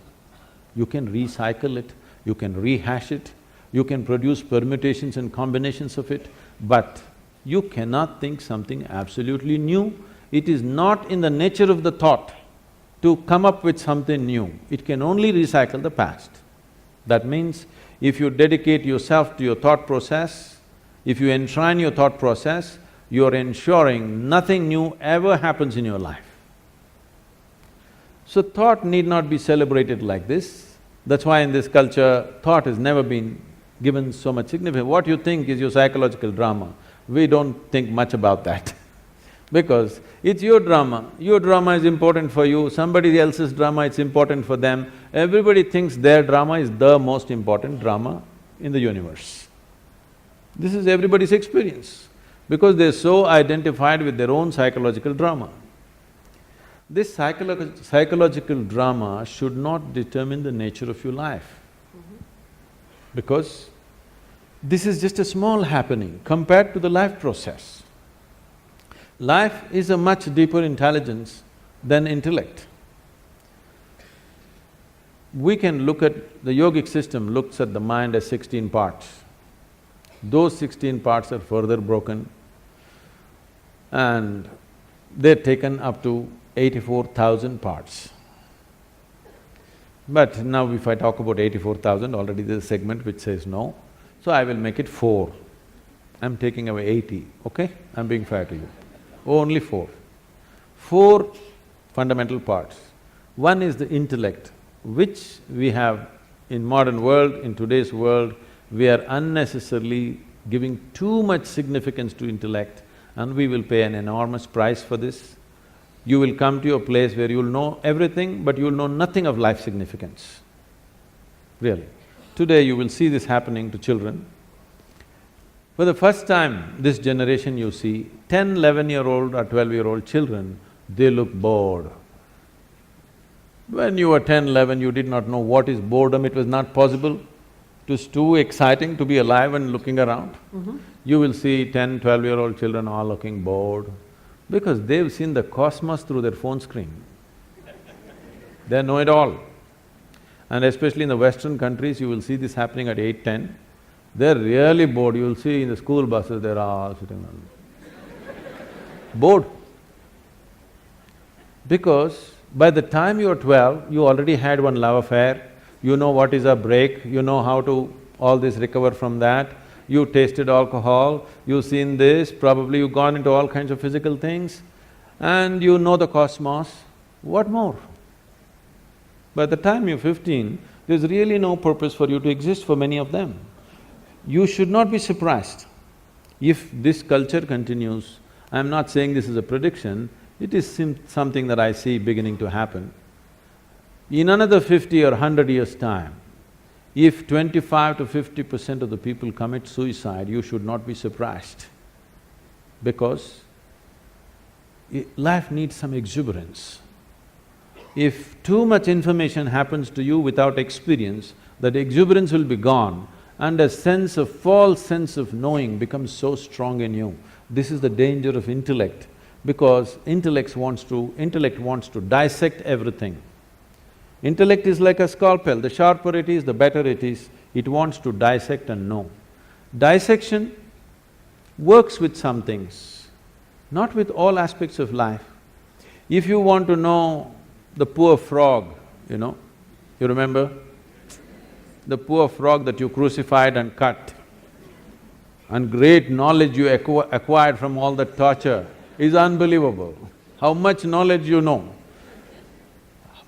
You can recycle it, you can rehash it, you can produce permutations and combinations of it, but you cannot think something absolutely new. It is not in the nature of the thought to come up with something new. It can only recycle the past. That means if you dedicate yourself to your thought process, if you enshrine your thought process, you're ensuring nothing new ever happens in your life. So thought need not be celebrated like this. That's why in this culture, thought has never been given so much significance. What you think is your psychological drama. We don't think much about that because it's your drama is important for you, somebody else's drama is important for them. Everybody thinks their drama is the most important drama in the universe. This is everybody's experience because they're so identified with their own psychological drama. This psychological drama should not determine the nature of your life because this is just a small happening compared to the life process. Life is a much deeper intelligence than intellect. We can look at… the yogic system looks at the mind as 16 parts. Those 16 parts are further broken and they're taken up to 84,000 parts. But now if I talk about 84,000, already there's a segment which says no, so I will make it 4. I'm taking away 80, okay? I'm being fair to you. Only 4. 4 fundamental parts. One is the intellect, which we have in modern world, in today's world, we are unnecessarily giving too much significance to intellect and we will pay an enormous price for this. You will come to a place where you'll know everything, but you'll know nothing of life significance, really. Today you will see this happening to children. For the first time, this generation you see, 10, 11-year-old or 12-year-old children, they look bored. When you were 10, 11, you did not know what is boredom, it was not possible. It was too exciting to be alive and looking around. You will see 10, 12-year-old children all looking bored because they've seen the cosmos through their phone screen. They know it all. And especially in the Western countries, you will see this happening at 8, 10. They're really bored, you'll see in the school buses, they're all sitting on. Bored. Because by the time you're 12, you already had one love affair, you know what is a break, you know how to all this recover from that, you tasted alcohol, you've seen this, probably you've gone into all kinds of physical things, and you know the cosmos. What more? By the time you're 15, there's really no purpose for you to exist for many of them. You should not be surprised if this culture continues. I'm not saying this is a prediction, it is something that I see beginning to happen. In another 50 or 100 years' time, if 25 to 50% of the people commit suicide, you should not be surprised, because life needs some exuberance. If too much information happens to you without experience, that exuberance will be gone and a false sense of knowing becomes so strong in you. This is the danger of intellect, because intellect wants to dissect everything. Intellect is like a scalpel, the sharper it is, the better it is, it wants to dissect and know. Dissection works with some things, not with all aspects of life. If you want to know the poor frog, you remember? The poor frog that you crucified and cut, and great knowledge you acquired from all that torture is unbelievable. How much knowledge you know.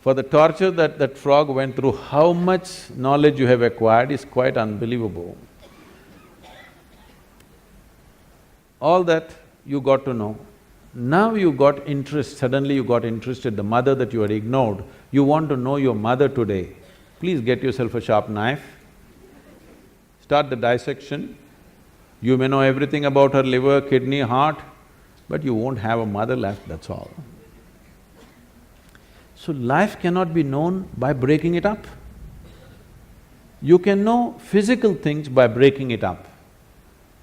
For the torture that frog went through, how much knowledge you have acquired is quite unbelievable. All that you got to know. Now you got interest, suddenly you got interested, the mother that you had ignored, you want to know your mother today. Please get yourself a sharp knife, start the dissection. You may know everything about her liver, kidney, heart, but you won't have a mother left, that's all. So life cannot be known by breaking it up. You can know physical things by breaking it up.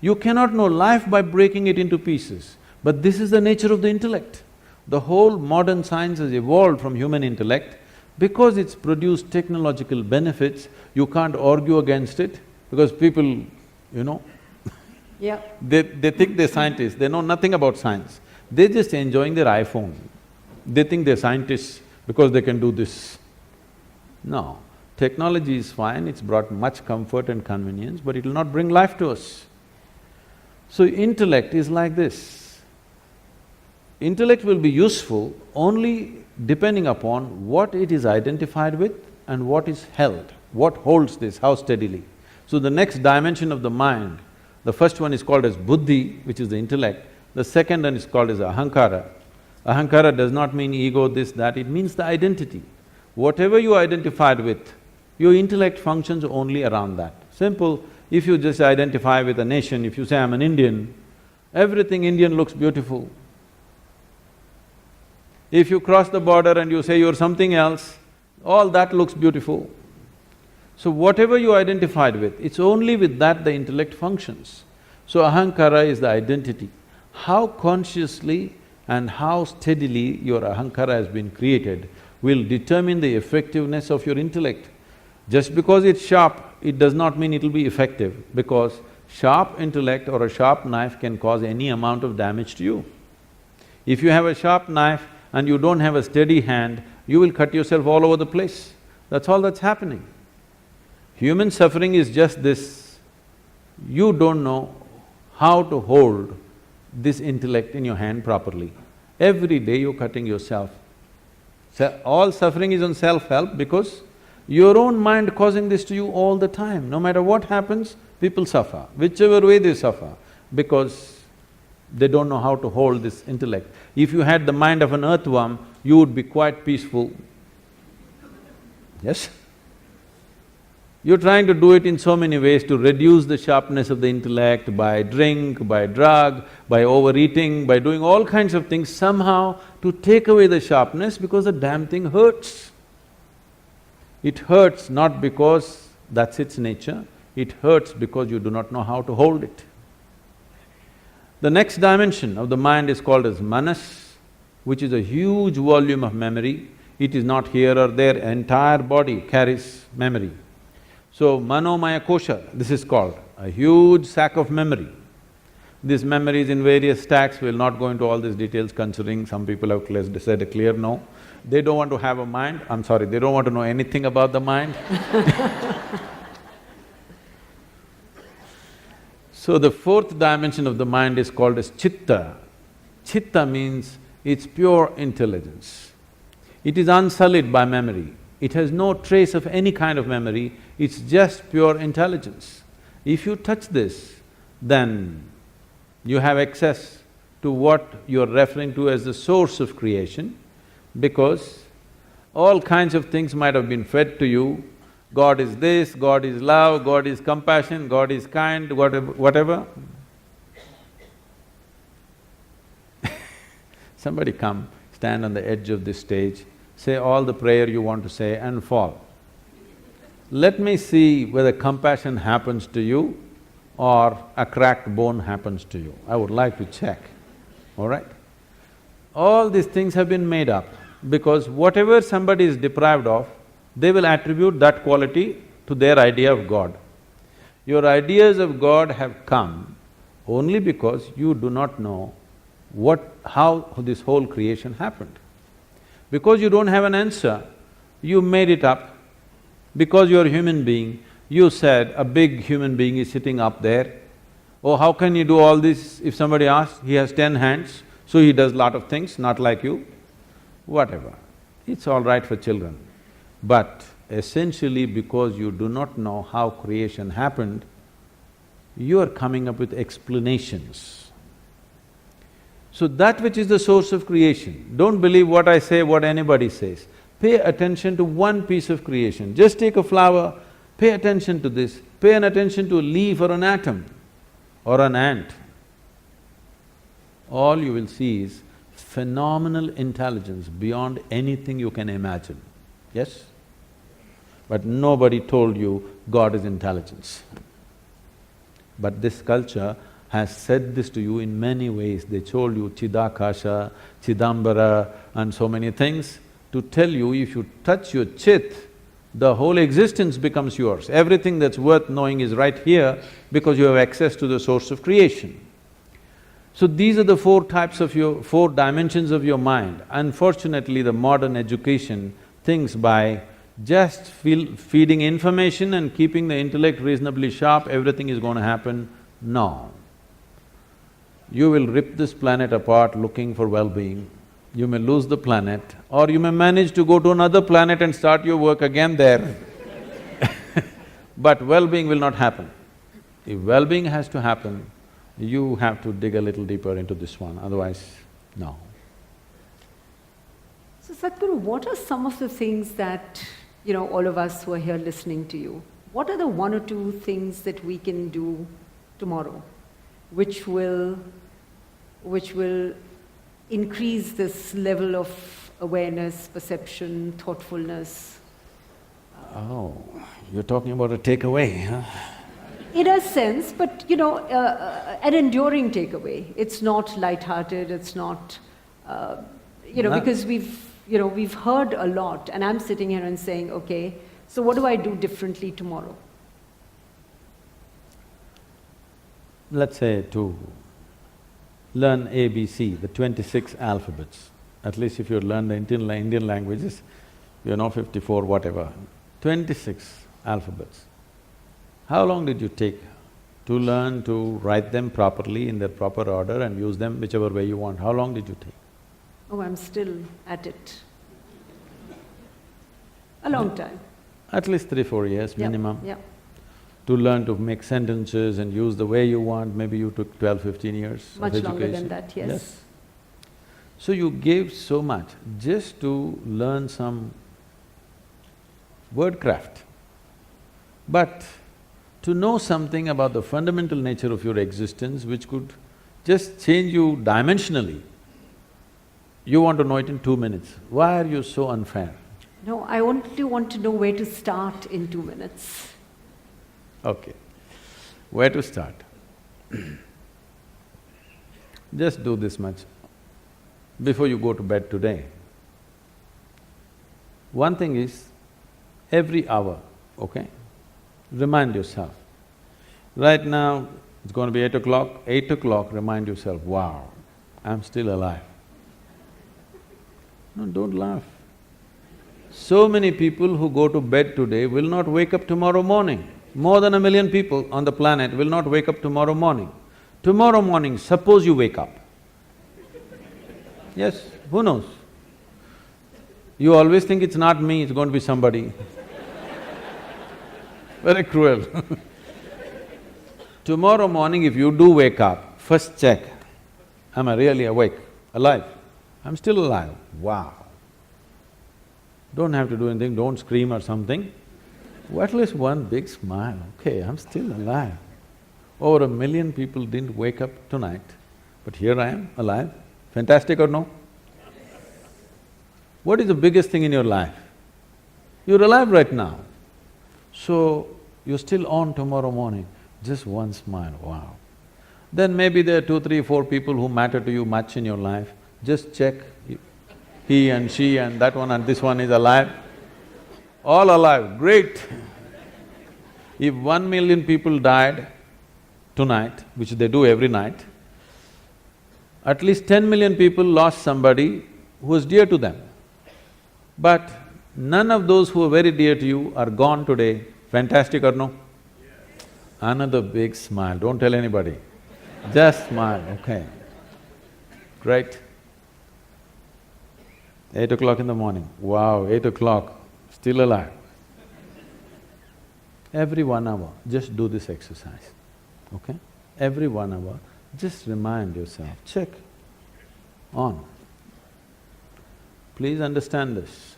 You cannot know life by breaking it into pieces. But this is the nature of the intellect. The whole modern science has evolved from human intellect. Because it's produced technological benefits, you can't argue against it, because people, yeah. They think they're scientists, they know nothing about science. They're just enjoying their iPhone. They think they're scientists because they can do this. No, technology is fine, it's brought much comfort and convenience, but it will not bring life to us. So intellect is like this. Intellect will be useful only depending upon what it is identified with and what is held, what holds this, how steadily. So the next dimension of the mind, the first one is called as buddhi, which is the intellect, the second one is called as ahankara. Ahankara does not mean ego, this, that, it means the identity. Whatever you identified with, your intellect functions only around that. Simple, if you just identify with a nation, if you say, I'm an Indian, everything Indian looks beautiful. If you cross the border and you say you're something else, all that looks beautiful. So whatever you identified with, it's only with that the intellect functions. So ahankara is the identity. How consciously and how steadily your ahankara has been created will determine the effectiveness of your intellect. Just because it's sharp, it does not mean it'll be effective, because sharp intellect or a sharp knife can cause any amount of damage to you. If you have a sharp knife and you don't have a steady hand, you will cut yourself all over the place. That's all that's happening. Human suffering is just this. You don't know how to hold this intellect in your hand properly. Every day you're cutting yourself. All suffering is on self-help because your own mind causing this to you all the time. No matter what happens, people suffer, whichever way they suffer, because they don't know how to hold this intellect. If you had the mind of an earthworm, you would be quite peaceful. Yes? You're trying to do it in so many ways to reduce the sharpness of the intellect by drink, by drug, by overeating, by doing all kinds of things somehow to take away the sharpness because the damn thing hurts. It hurts not because that's its nature, it hurts because you do not know how to hold it. The next dimension of the mind is called as manas, which is a huge volume of memory. It is not here or there, entire body carries memory. So, manomaya kosha, this is called, a huge sack of memory. This memory is in various stacks, we'll not go into all these details considering some people have said a clear no. They don't want to have a mind, I'm sorry, they don't want to know anything about the mind. So the fourth dimension of the mind is called as chitta. Chitta means it's pure intelligence. It is unsullied by memory. It has no trace of any kind of memory, it's just pure intelligence. If you touch this, then you have access to what you're referring to as the source of creation, because all kinds of things might have been fed to you. God is this, God is love, God is compassion, God is kind, whatever. Somebody come, stand on the edge of this stage, say all the prayer you want to say and fall. Let me see whether compassion happens to you or a cracked bone happens to you. I would like to check, all right? All these things have been made up because whatever somebody is deprived of, they will attribute that quality to their idea of God. Your ideas of God have come only because you do not know how this whole creation happened. Because you don't have an answer, you made it up. Because you're a human being, you said a big human being is sitting up there. Oh, how can you do all this? If somebody asks, he has 10 hands, so he does lot of things, not like you. Whatever, it's all right for children. But essentially because you do not know how creation happened, you are coming up with explanations. So that which is the source of creation, don't believe what I say, what anybody says. Pay attention to one piece of creation. Just take a flower, pay attention to this, pay an attention to a leaf or an atom or an ant. All you will see is phenomenal intelligence beyond anything you can imagine, yes? But nobody told you God is intelligence. But this culture has said this to you in many ways. They told you Chidakasha, Chidambara and so many things to tell you if you touch your chit, the whole existence becomes yours. Everything that's worth knowing is right here because you have access to the source of creation. So these are the four dimensions of your mind. Unfortunately, the modern education thinks by just feeding information and keeping the intellect reasonably sharp, everything is going to happen. No. You will rip this planet apart looking for well-being. You may lose the planet, or you may manage to go to another planet and start your work again there. But well-being will not happen. If well-being has to happen, you have to dig a little deeper into this one, otherwise, no. So Sadhguru, what are some of the things that, all of us who are here listening to you, what are the one or two things that we can do tomorrow which will increase this level of awareness, perception, thoughtfulness? Oh, you're talking about a takeaway, huh? In a sense, but an enduring takeaway. It's not lighthearted, it's not, because we've heard a lot, and I'm sitting here and saying, okay, so what do I do differently tomorrow? Let's say to learn ABC, the 26 alphabets. At least if you learn the Indian languages, you know 54, whatever. 26 alphabets. How long did you take to learn to write them properly in their proper order and use them whichever way you want? How long did you take? Oh, I'm still at it. A long time. At least 3-4 years minimum. Yeah. To learn to make sentences and use the way you want, maybe you took 12-15 years of education. Much longer than that, yes. So you gave so much just to learn some wordcraft. But to know something about the fundamental nature of your existence which could just change you dimensionally, you want to know it in 2 minutes. Why are you so unfair? No, I only want to know where to start in 2 minutes. Okay, where to start? Just do this much before you go to bed today. One thing is, every hour, okay, remind yourself, right now It's going to be 8 o'clock. 8 o'clock, remind yourself, wow, I'm still alive. No, don't laugh. So many people who go to bed today will not wake up tomorrow morning. More than 1 million people on the planet will not wake up tomorrow morning. Tomorrow morning, suppose you wake up. Yes, who knows? You always think it's not me, it's going to be somebody. Very cruel. Tomorrow morning, if you do wake up, first check, am I really awake, alive? I'm still alive. Wow. Don't have to do anything, don't scream or something. At least one big smile, okay, I'm still alive. Over 1 million people didn't wake up tonight, but here I am, alive. Fantastic or no? What is the biggest thing in your life? You're alive right now. So, you're still on tomorrow morning, just one smile, wow. Then maybe there are 2, 3, 4 people who matter to you much in your life. Just check, he and she and that one and this one is alive. All alive, great. If 1 million people died tonight, which they do every night, at least 10 million people lost somebody who was dear to them. But none of those who are very dear to you are gone today. Fantastic or no? Another big smile, don't tell anybody. Just smile, okay. Great. 8 o'clock in the morning, wow, 8 o'clock, still alive. Every 1 hour, just do this exercise, okay? Every 1 hour, just remind yourself, check, on. Please understand this.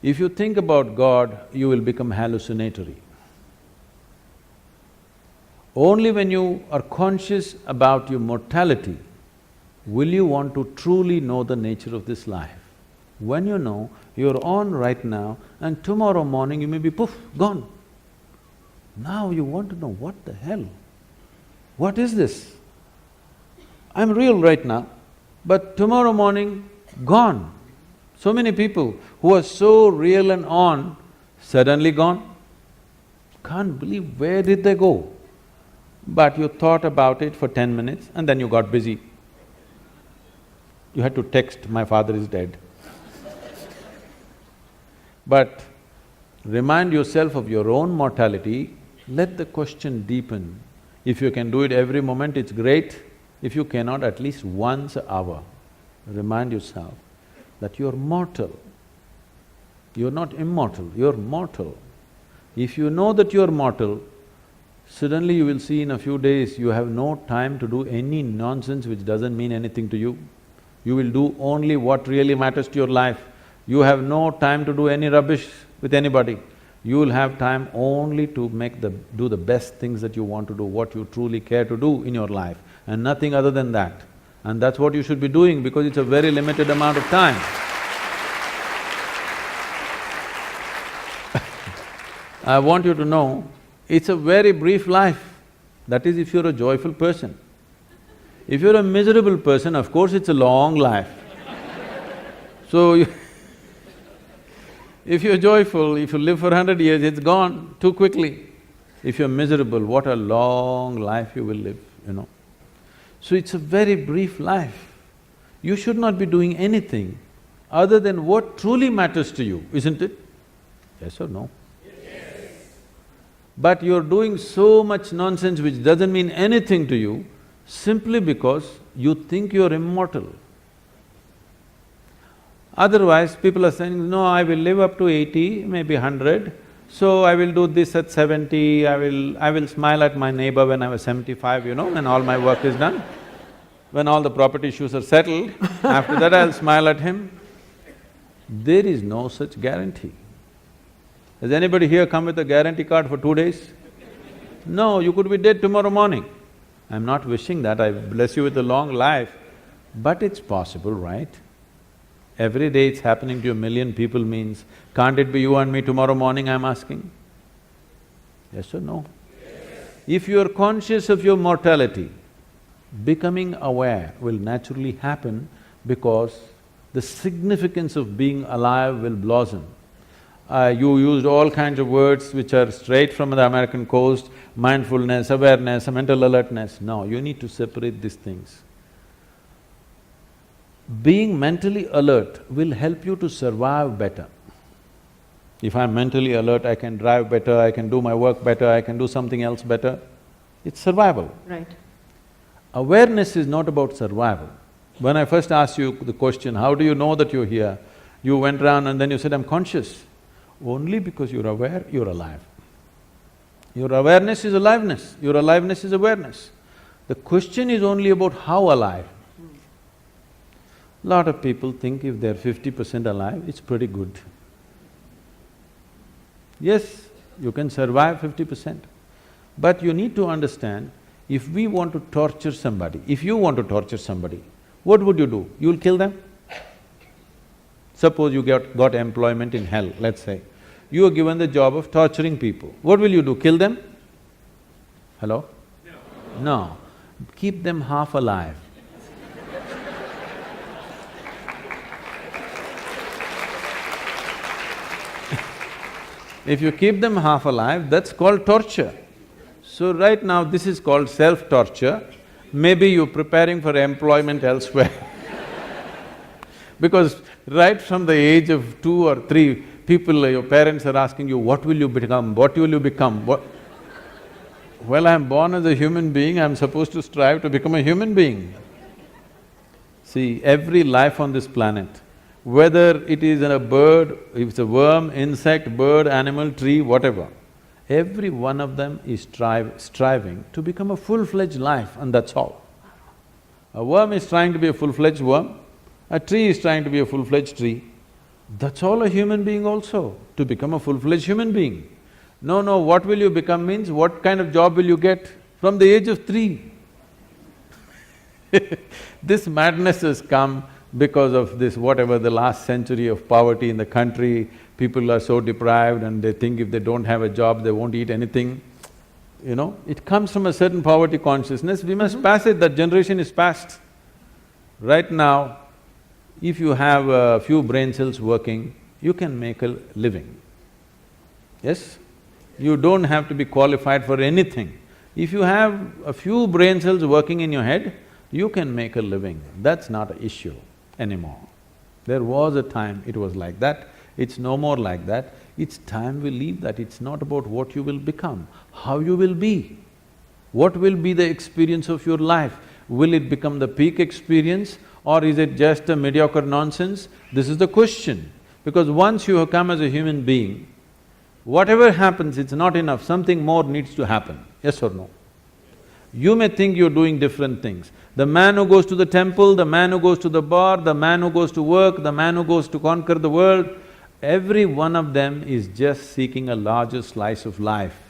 If you think about God, you will become hallucinatory. Only when you are conscious about your mortality will you want to truly know the nature of this life. When you know, you're on right now and tomorrow morning you may be poof, gone. Now you want to know, what the hell? What is this? I'm real right now, but tomorrow morning, gone. So many people who are so real and on, suddenly gone. Can't believe, where did they go? But you thought about it for 10 minutes and then you got busy. You had to text, my father is dead. But remind yourself of your own mortality, let the question deepen. If you can do it every moment, it's great. If you cannot, at least once an hour, remind yourself that you're mortal. You're not immortal, you're mortal. If you know that you're mortal, suddenly you will see in a few days you have no time to do any nonsense which doesn't mean anything to you. You will do only what really matters to your life. You have no time to do any rubbish with anybody. You will have time only to do the best things that you want to do, what you truly care to do in your life, and nothing other than that. And that's what you should be doing because it's a very limited amount of time. I want you to know, it's a very brief life. That is if you're a joyful person. If you're a miserable person, of course it's a long life. So if you're joyful, if you live for 100 years, it's gone too quickly. If you're miserable, what a long life you will live, you know. So it's a very brief life. You should not be doing anything other than what truly matters to you, isn't it? Yes or no? Yes. But you're doing so much nonsense which doesn't mean anything to you simply because you think you're immortal. Otherwise, people are saying, no, I will live up to 80, maybe 100, so I will do this at 70, I will smile at my neighbor when I was 75, you know, when all my work is done. When all the property issues are settled, after that I'll smile at him. There is no such guarantee. Has anybody here come with a guarantee card for 2 days? No, you could be dead tomorrow morning. I'm not wishing that, I bless you with a long life, but it's possible, right? Every day it's happening to 1 million people means, can't it be you and me tomorrow morning, I'm asking? Yes or no? Yes. If you're conscious of your mortality, becoming aware will naturally happen because the significance of being alive will blossom. You used all kinds of words which are straight from the American coast, mindfulness, awareness, mental alertness. No, you need to separate these things. Being mentally alert will help you to survive better. If I'm mentally alert, I can drive better, I can do my work better, I can do something else better. It's survival. Right. Awareness is not about survival. When I first asked you the question, how do you know that you're here? You went around and then you said, I'm conscious. Only because you're aware, you're alive. Your awareness is aliveness, your aliveness is awareness. The question is only about how alive. Lot of people think if they're 50% alive, it's pretty good. Yes, you can survive 50%. But you need to understand, if we want to torture somebody, if you want to torture somebody, what would you do? You'll kill them? Suppose you got employment in hell, let's say. You are given the job of torturing people. What will you do? Kill them? Hello? No. Keep them half alive. If you keep them half alive, that's called torture. So right now this is called self-torture. Maybe you're preparing for employment elsewhere. Because right from the age of 2 or 3, people, your parents are asking you, what will you become, what will you become, what… Well, I'm born as a human being, I'm supposed to strive to become a human being. See, every life on this planet, whether it is a bird, if it's a worm, insect, bird, animal, tree, whatever, every one of them is striving to become a full-fledged life, and that's all. A worm is trying to be a full-fledged worm, a tree is trying to be a full-fledged tree. That's all a human being also, to become a full-fledged human being. No, what will you become means what kind of job will you get from the age of 3? This madness has come because of this, whatever the last century of poverty in the country. People are so deprived and they think if they don't have a job, they won't eat anything. You know, it comes from a certain poverty consciousness, we must pass it, that generation is past. Right now, if you have a few brain cells working, you can make a living. Yes? You don't have to be qualified for anything. If you have a few brain cells working in your head, you can make a living. That's not an issue anymore. There was a time it was like that, it's no more like that. It's time we leave that. It's not about what you will become, how you will be. What will be the experience of your life? Will it become the peak experience or is it just a mediocre nonsense? This is the question. Because once you have come as a human being, whatever happens, it's not enough, something more needs to happen, yes or no? You may think you're doing different things. The man who goes to the temple, the man who goes to the bar, the man who goes to work, the man who goes to conquer the world, every one of them is just seeking a larger slice of life.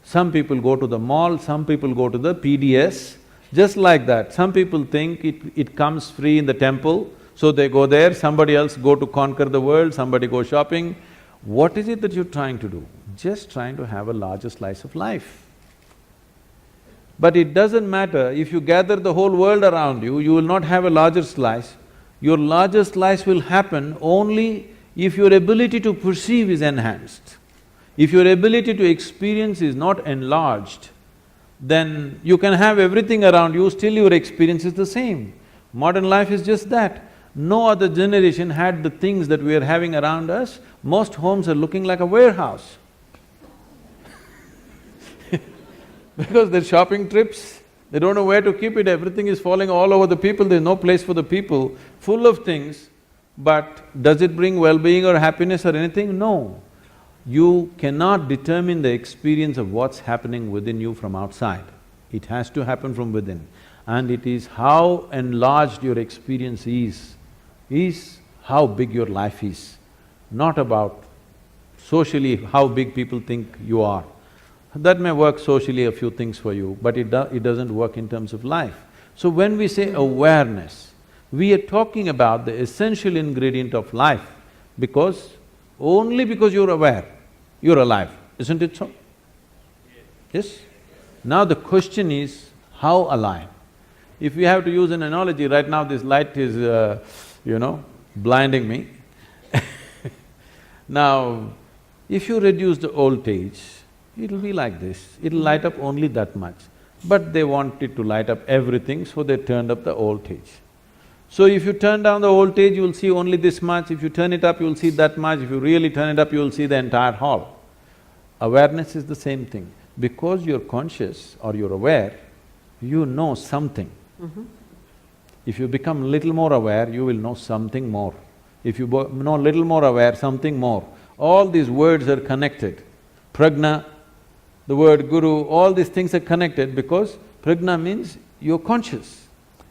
Some people go to the mall, some people go to the PDS, just like that. Some people think it comes free in the temple, so they go there, somebody else go to conquer the world, somebody go shopping. What is it that you're trying to do? Just trying to have a larger slice of life. But it doesn't matter, if you gather the whole world around you, you will not have a larger slice. Your larger slice will happen only if your ability to perceive is enhanced. If your ability to experience is not enlarged, then you can have everything around you, still your experience is the same. Modern life is just that. No other generation had the things that we are having around us. Most homes are looking like a warehouse. Because they're shopping trips, they don't know where to keep it, everything is falling all over the people, there's no place for the people, full of things. But does it bring well-being or happiness or anything? No. You cannot determine the experience of what's happening within you from outside. It has to happen from within. And it is how enlarged your experience is how big your life is. Not about socially how big people think you are. That may work socially a few things for you, but it doesn't work in terms of life. So when we say awareness, we are talking about the essential ingredient of life because only because you're aware, you're alive, isn't it so? Yes? Now the question is, how alive? If we have to use an analogy, right now this light is, blinding me. Now, if you reduce the voltage, it'll be like this, it'll light up only that much. But they want it to light up everything, so they turned up the voltage. So if you turn down the voltage, you'll see only this much, if you turn it up, you'll see that much, if you really turn it up, you'll see the entire hall. Awareness is the same thing. Because you're conscious or you're aware, you know something. If you become little more aware, you will know something more. If you know little more aware, something more. All these words are connected. Prajna, the word guru, all these things are connected because prajna means you're conscious.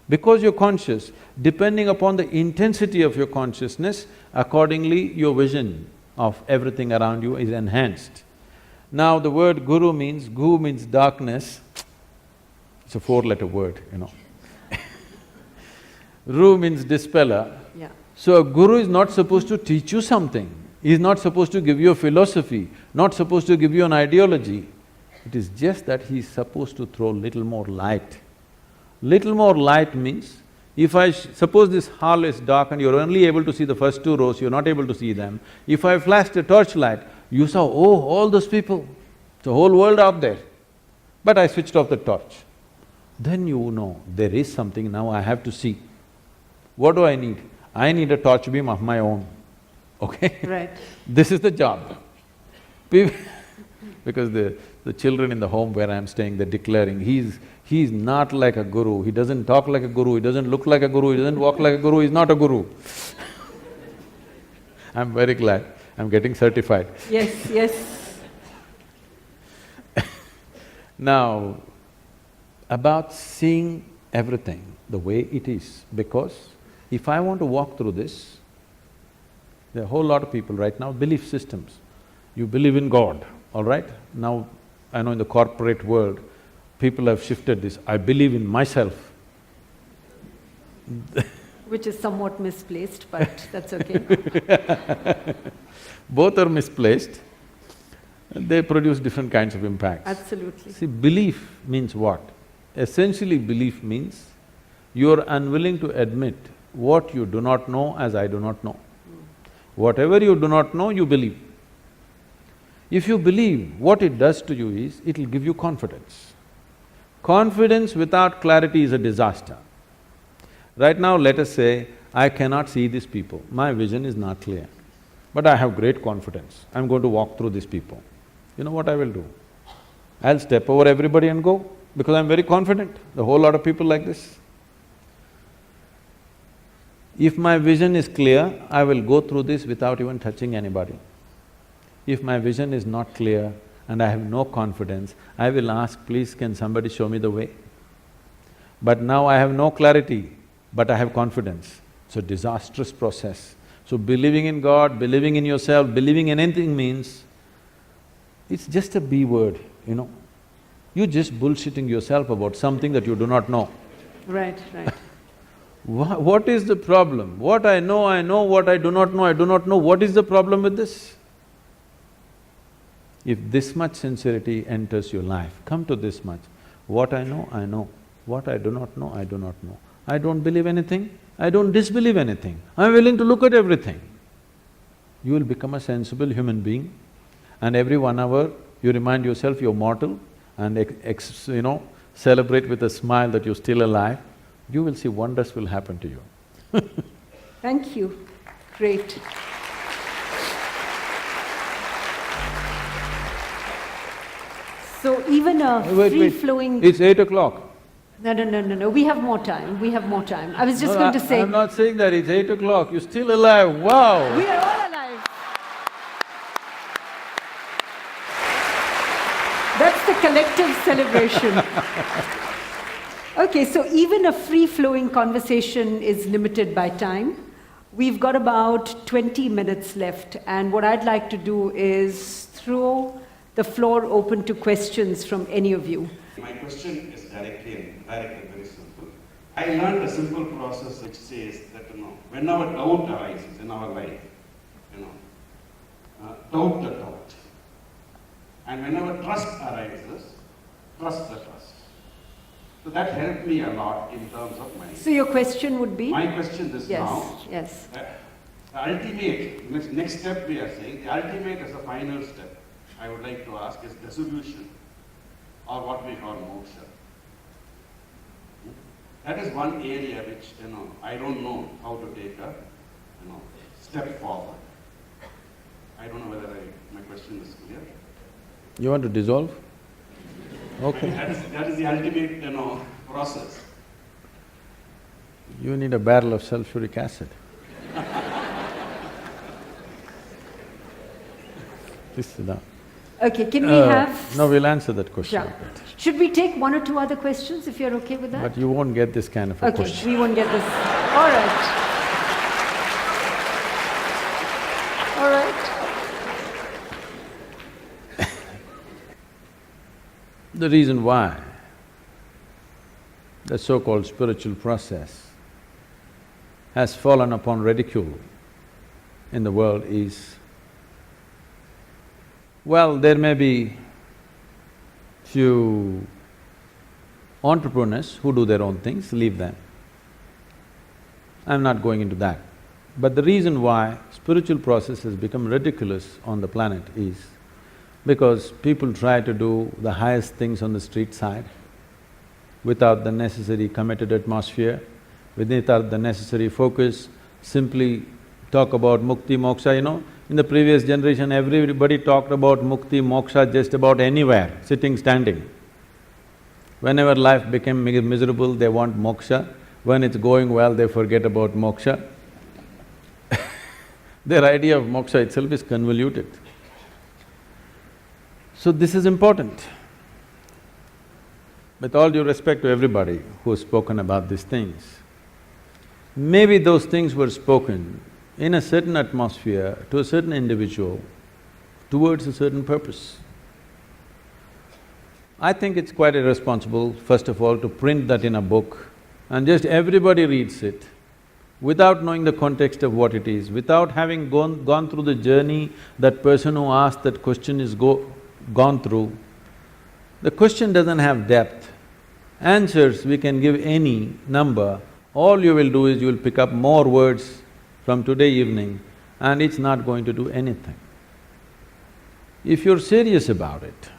Because you're conscious, depending upon the intensity of your consciousness, accordingly your vision of everything around you is enhanced. Now the word guru means, gu means darkness, it's a four-letter word, you know. Ru means dispeller. Yeah. So a guru is not supposed to teach you something, he is not supposed to give you a philosophy, not supposed to give you an ideology. It is just that he is supposed to throw little more light. Little more light means, if suppose this hall is dark and you're only able to see the first two rows, you're not able to see them. If I flashed a torchlight, you saw, oh, all those people, the whole world out there. But I switched off the torch. Then you know, there is something, now I have to see. What do I need? I need a torch beam of my own, okay? Right. This is the job. Because the children in the home where I'm staying, they're declaring, he's not like a guru, he doesn't talk like a guru, he doesn't look like a guru, he doesn't walk like a guru, he's not a guru. I'm very glad, I'm getting certified. Yes, yes. Now, about seeing everything the way it is, because if I want to walk through this, there are a whole lot of people right now, belief systems. You believe in God, all right? Now, I know in the corporate world, people have shifted this, I believe in myself. Which is somewhat misplaced, but that's okay. Both are misplaced, they produce different kinds of impacts. Absolutely. See, belief means what? Essentially, belief means you're unwilling to admit what you do not know as I do not know. Whatever you do not know, you believe. If you believe, what it does to you is, it'll give you confidence. Confidence without clarity is a disaster. Right now, let us say, I cannot see these people, my vision is not clear. But I have great confidence, I'm going to walk through these people. You know what I will do? I'll step over everybody and go, because I'm very confident, the whole lot of people like this. If my vision is clear, I will go through this without even touching anybody. If my vision is not clear and I have no confidence, I will ask, please can somebody show me the way? But now I have no clarity, but I have confidence. It's a disastrous process. So believing in God, believing in yourself, believing in anything means, it's just a B word, you know. You're just bullshitting yourself about something that you do not know. Right, right. What is the problem? What I know, what I do not know, I do not know. What is the problem with this? If this much sincerity enters your life, come to this much. What I know, I know. What I do not know, I do not know. I don't believe anything, I don't disbelieve anything. I'm willing to look at everything. You will become a sensible human being, and every 1 hour you remind yourself you're mortal and celebrate with a smile that you're still alive. You will see wonders will happen to you. Thank you. Great. So even a free-flowing… It's 8 o'clock. No, we have more time, we have more time. I was just going to say… I'm not saying that, it's 8 o'clock, you're still alive, wow! We are all alive. That's the collective celebration. Okay, so even a free-flowing conversation is limited by time. We've got about 20 minutes left, and what I'd like to do is throw the floor open to questions from any of you. My question is directly very simple. I learned a simple process which says that, whenever doubt arises in our life, doubt the doubt. And whenever trust arises, trust the trust. So that helped me a lot in terms of my… So your question would be? My question is now… Yes. The ultimate, next step we are saying, the ultimate is the final step. I would like to ask is dissolution, or what we call moksha. That is one area which, I don't know how to take a, step forward. I don't know whether my question is clear. You want to dissolve? Okay. That is the ultimate, process. You need a barrel of sulfuric acid. Please sit down. Okay, can we have… No, we'll answer that question. Yeah. Should we take one or two other questions, if you're okay with that? But you won't get this kind of a Okay, question. we won't get this. All right. All right. The reason why the so-called spiritual process has fallen upon ridicule in the world is, well, there may be few entrepreneurs who do their own things, leave them. I'm not going into that. But the reason why spiritual process has become ridiculous on the planet is because people try to do the highest things on the street side without the necessary committed atmosphere, without the necessary focus, simply talk about mukti, moksha, in the previous generation everybody talked about mukti, moksha just about anywhere, sitting, standing. Whenever life became miserable, they want moksha. When it's going well, they forget about moksha. Their idea of moksha itself is convoluted. So this is important. With all due respect to everybody who has spoken about these things, maybe those things were spoken in a certain atmosphere to a certain individual towards a certain purpose. I think it's quite irresponsible, first of all, to print that in a book and just everybody reads it without knowing the context of what it is, without having gone through the journey that person who asked that question is gone through. The question doesn't have depth. Answers we can give any number, all you will do is you will pick up more words from today evening and it's not going to do anything. If you're serious about it,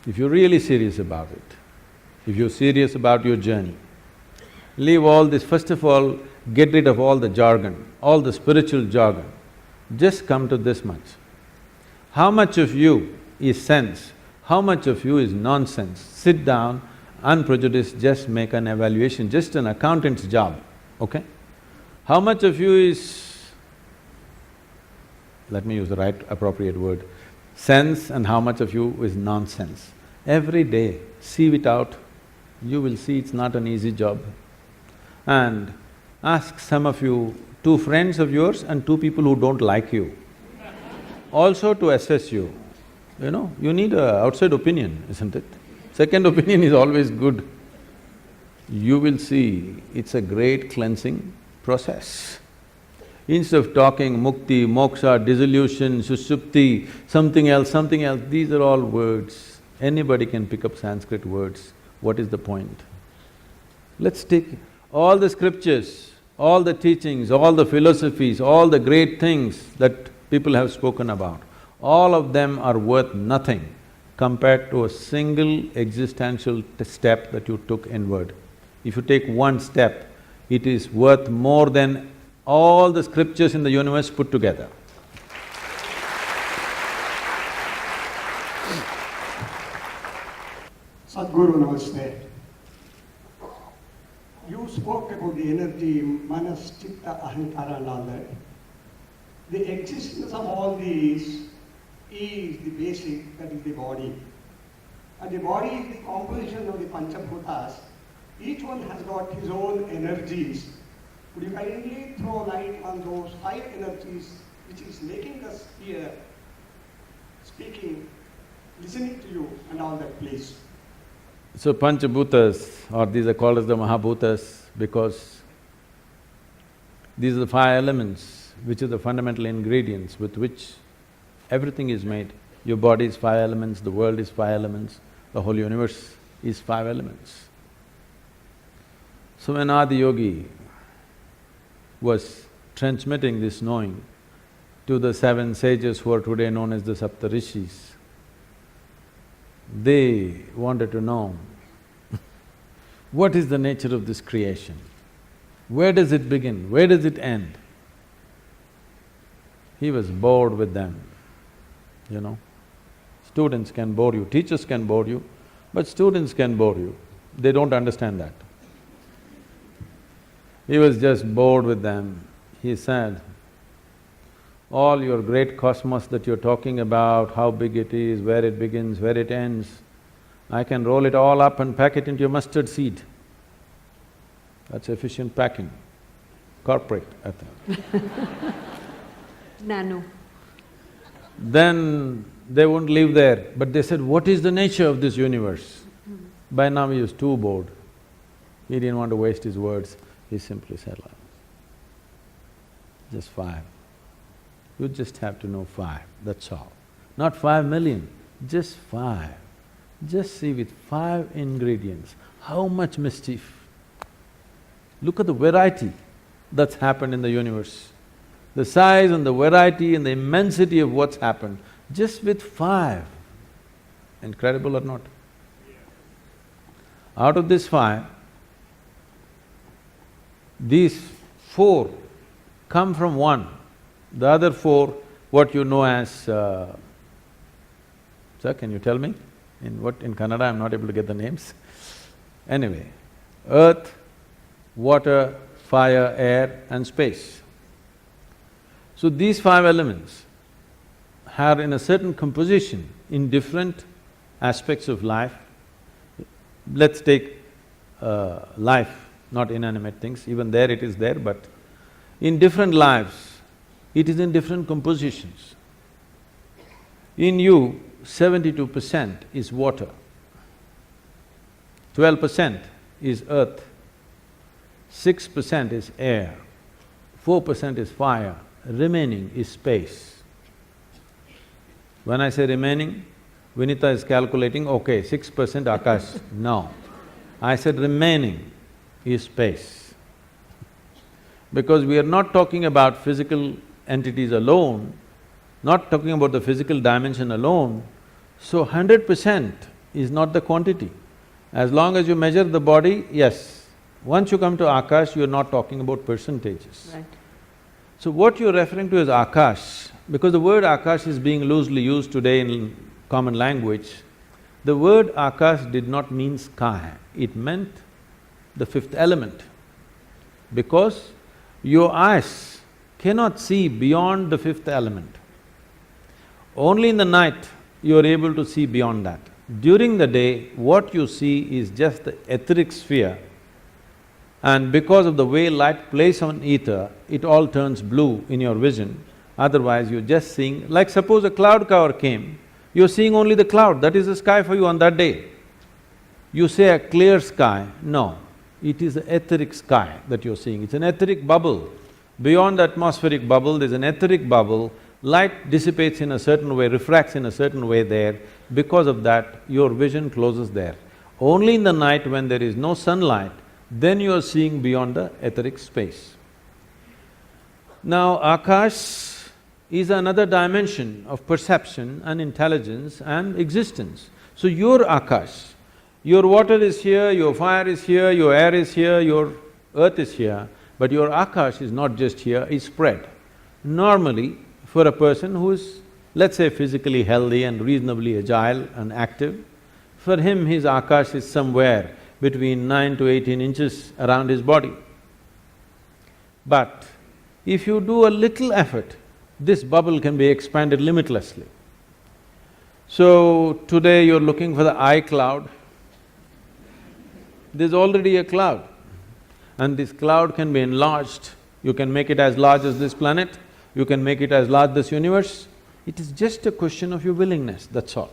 if you're really serious about it, if you're serious about your journey, leave all this, first of all, get rid of all the jargon, all the spiritual jargon. Just come to this much. How much of you is sense? How much of you is nonsense? Sit down, unprejudiced, just make an evaluation, just an accountant's job, okay? How much of you is, let me use the right appropriate word, sense, and how much of you is nonsense? Every day, sieve it out, you will see it's not an easy job. And ask some of you, two friends of yours and two people who don't like you, also to assess you. You need an outside opinion, isn't it? Second opinion is always good. You will see it's a great cleansing process. Instead of talking mukti, moksha, dissolution, sushupti, something else, these are all words. Anybody can pick up Sanskrit words. What is the point? Let's take all the scriptures, all the teachings, all the philosophies, all the great things that people have spoken about, all of them are worth nothing compared to a single existential step that you took inward. If you take one step, it is worth more than all the scriptures in the universe put together. Sadhguru, namaste. You spoke about the energy, manas, chitta, ahankara and all that. The existence of all these is the basic, that is the body. And the body is the composition of the Panchabhutas. Each one has got his own energies. Would you kindly throw light on those five energies which is making us here, speaking, listening to you and all that, please? So Panchabhutas, or these are called as the Mahabhutas because these are the five elements which are the fundamental ingredients with which everything is made. Your body is five elements, the world is five elements, the whole universe is five elements. So when Adi Yogi was transmitting this knowing to the 7 sages who are today known as the Saptarishis. They wanted to know what is the nature of this creation? Where does it begin? Where does it end? He was bored with them, you know. Students can bore you, teachers can bore you, but students can bore you. They don't understand that. He was just bored with them. He said, all your great cosmos that you're talking about, how big it is, where it begins, where it ends, I can roll it all up and pack it into a mustard seed. That's efficient packing, corporate, I think. Nano. Then they wouldn't live there, but they said, what is the nature of this universe? By now he was too bored. He didn't want to waste his words. He simply said, just 5. You just have to know 5, that's all. Not 5 million, just 5. Just see with 5 ingredients, how much mischief. Look at the variety that's happened in the universe. The size and the variety and the immensity of what's happened, just with 5. Incredible or not? Out of this 5, these 4 come from 1. The other 4, what you know as… Sir, can you tell me? In what… in Kannada I'm not able to get the names. Anyway, earth, water, fire, air and space. So these 5 elements are in a certain composition in different aspects of life. Let's take life, not inanimate things, even there it is there, but in different lives, it is in different compositions. In you, 72% is water, 12% is earth, 6% is air, 4% is fire, remaining is space. When I say remaining, Vinita is calculating, okay, 6% Akash. No, I said remaining is space. Because we are not talking about physical entities alone, not talking about the physical dimension alone, so 100% is not the quantity. As long as you measure the body, yes. Once you come to Akash, you're not talking about percentages. Right. So what you're referring to is Akash, because the word Akash is being loosely used today in common language. The word Akash did not mean sky, it meant the 5th element. Because your eyes cannot see beyond the 5th element. Only in the night you are able to see beyond that. During the day, what you see is just the etheric sphere, and because of the way light plays on ether, it all turns blue in your vision. Otherwise, you're just seeing… like suppose a cloud cover came, you're seeing only the cloud, that is the sky for you on that day. You say a clear sky, no, it is the etheric sky that you're seeing, it's an etheric bubble. Beyond the atmospheric bubble, there's an etheric bubble, light dissipates in a certain way, refracts in a certain way there, because of that, your vision closes there. Only in the night when there is no sunlight, then you are seeing beyond the etheric space. Now, Akash is another dimension of perception and intelligence and existence. So your Akash, your water is here, your fire is here, your air is here, your earth is here, but your Akash is not just here, it's spread. Normally, for a person who is, let's say, physically healthy and reasonably agile and active, for him his Akash is somewhere between 9 to 18 inches around his body. But if you do a little effort, this bubble can be expanded limitlessly. So today you're looking for the eye cloud, there's already a cloud, and this cloud can be enlarged. You can make it as large as this planet, you can make it as large as this universe. It is just a question of your willingness, that's all.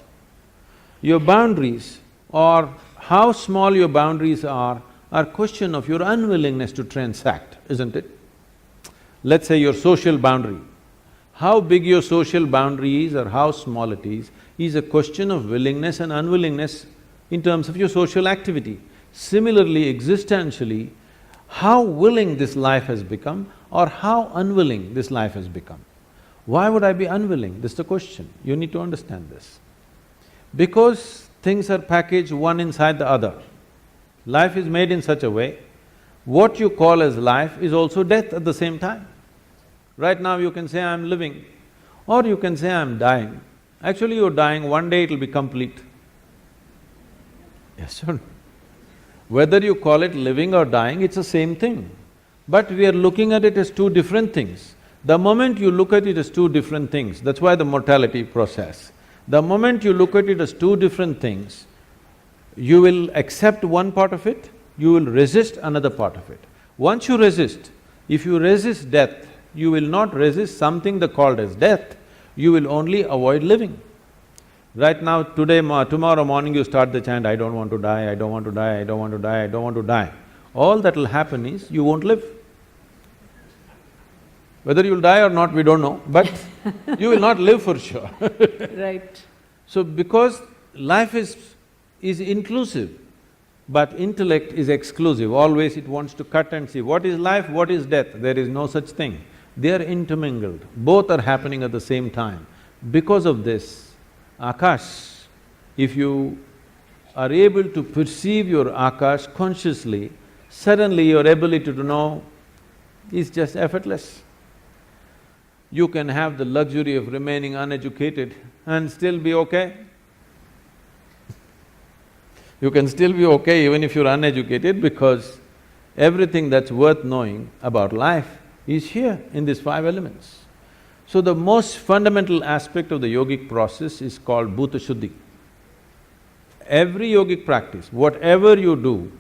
Your boundaries, or how small your boundaries are question of your unwillingness to transact, isn't it? Let's say your social boundary. How big your social boundary is or how small it is a question of willingness and unwillingness in terms of your social activity. Similarly, existentially, how willing this life has become or how unwilling this life has become. Why would I be unwilling? This is the question. You need to understand this. Because things are packaged one inside the other. Life is made in such a way, what you call as life is also death at the same time. Right now you can say, I'm living, or you can say, I'm dying. Actually you're dying, one day it'll be complete. Yes or no? Whether you call it living or dying, it's the same thing. But we are looking at it as two different things. The moment you look at it as two different things, that's why the mortality process. The moment you look at it as two different things, you will accept one part of it, you will resist another part of it. Once you resist, if you resist death, you will not resist something that called as death, you will only avoid living. Right now, tomorrow morning you start the chant, I don't want to die, I don't want to die, I don't want to die, I don't want to die. All that will happen is you won't live. Whether you'll die or not, we don't know, but you will not live for sure. Right. So because life is inclusive, but intellect is exclusive, always it wants to cut and see what is life, what is death, there is no such thing. They are intermingled, both are happening at the same time. Because of this, Akash, if you are able to perceive your Akash consciously, suddenly your ability to know is just effortless. You can have the luxury of remaining uneducated and still be okay. You can still be okay even if you're uneducated, because everything that's worth knowing about life is here in these five elements. So the most fundamental aspect of the yogic process is called bhuta shuddhi. Every yogic practice, whatever you do,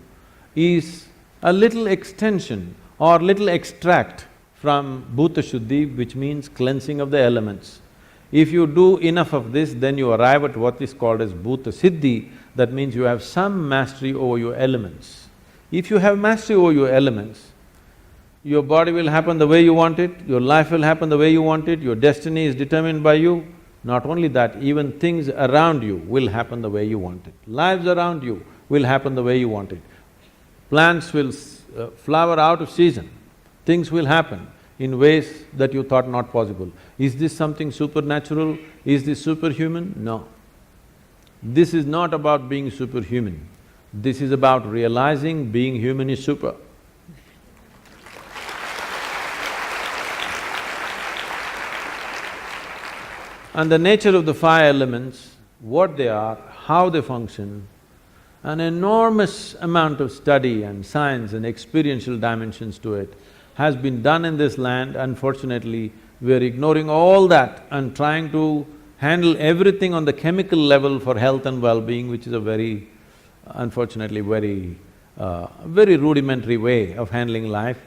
is a little extension or little extract from bhuta shuddhi, which means cleansing of the elements. If you do enough of this, then you arrive at what is called as bhuta siddhi, that means you have some mastery over your elements. If you have mastery over your elements, your body will happen the way you want it, your life will happen the way you want it, your destiny is determined by you. Not only that, even things around you will happen the way you want it. Lives around you will happen the way you want it. Plants will flower out of season, things will happen in ways that you thought not possible. Is this something supernatural? Is this superhuman? No. This is not about being superhuman. This is about realizing being human is super. And the nature of the five elements, what they are, how they function, an enormous amount of study and science and experiential dimensions to it has been done in this land. Unfortunately, we are ignoring all that and trying to handle everything on the chemical level for health and well-being, which is a very, unfortunately, very rudimentary way of handling life.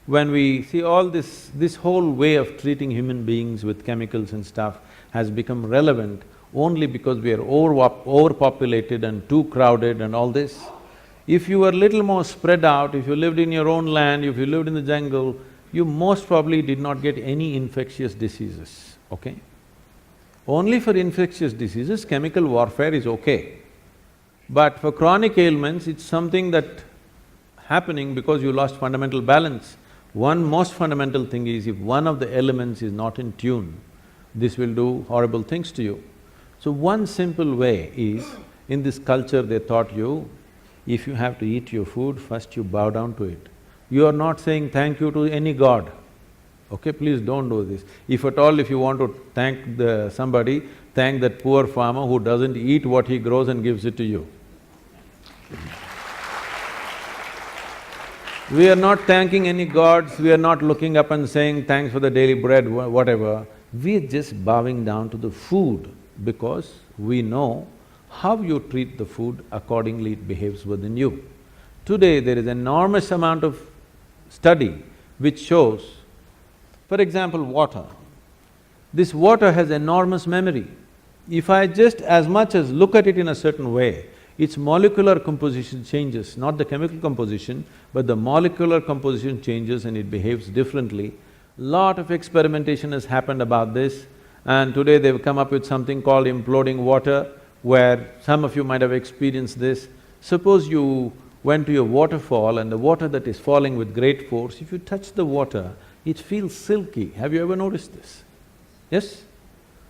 When we see all this whole way of treating human beings with chemicals and stuff has become relevant only because we are overpopulated and too crowded and all this. If you were little more spread out, if you lived in your own land, if you lived in the jungle, you most probably did not get any infectious diseases, okay? Only for infectious diseases, chemical warfare is okay. But for chronic ailments, it's something that happening because you lost fundamental balance. One most fundamental thing is, if one of the elements is not in tune, this will do horrible things to you. So one simple way is, in this culture they taught you, if you have to eat your food, first you bow down to it. You are not saying thank you to any god, okay? Please don't do this. If at all, if you want to thank somebody, thank that poor farmer who doesn't eat what he grows and gives it to you. We are not thanking any gods, we are not looking up and saying thanks for the daily bread, whatever. We are just bowing down to the food because we know how you treat the food, accordingly it behaves within you. Today there is enormous amount of study which shows, for example, water. This water has enormous memory. If I just as much as look at it in a certain way, its molecular composition changes, not the chemical composition, but the molecular composition changes and it behaves differently. Lot of experimentation has happened about this, and today they've come up with something called imploding water, where some of you might have experienced this. Suppose you went to a waterfall and the water that is falling with great force, if you touch the water, it feels silky. Have you ever noticed this? Yes?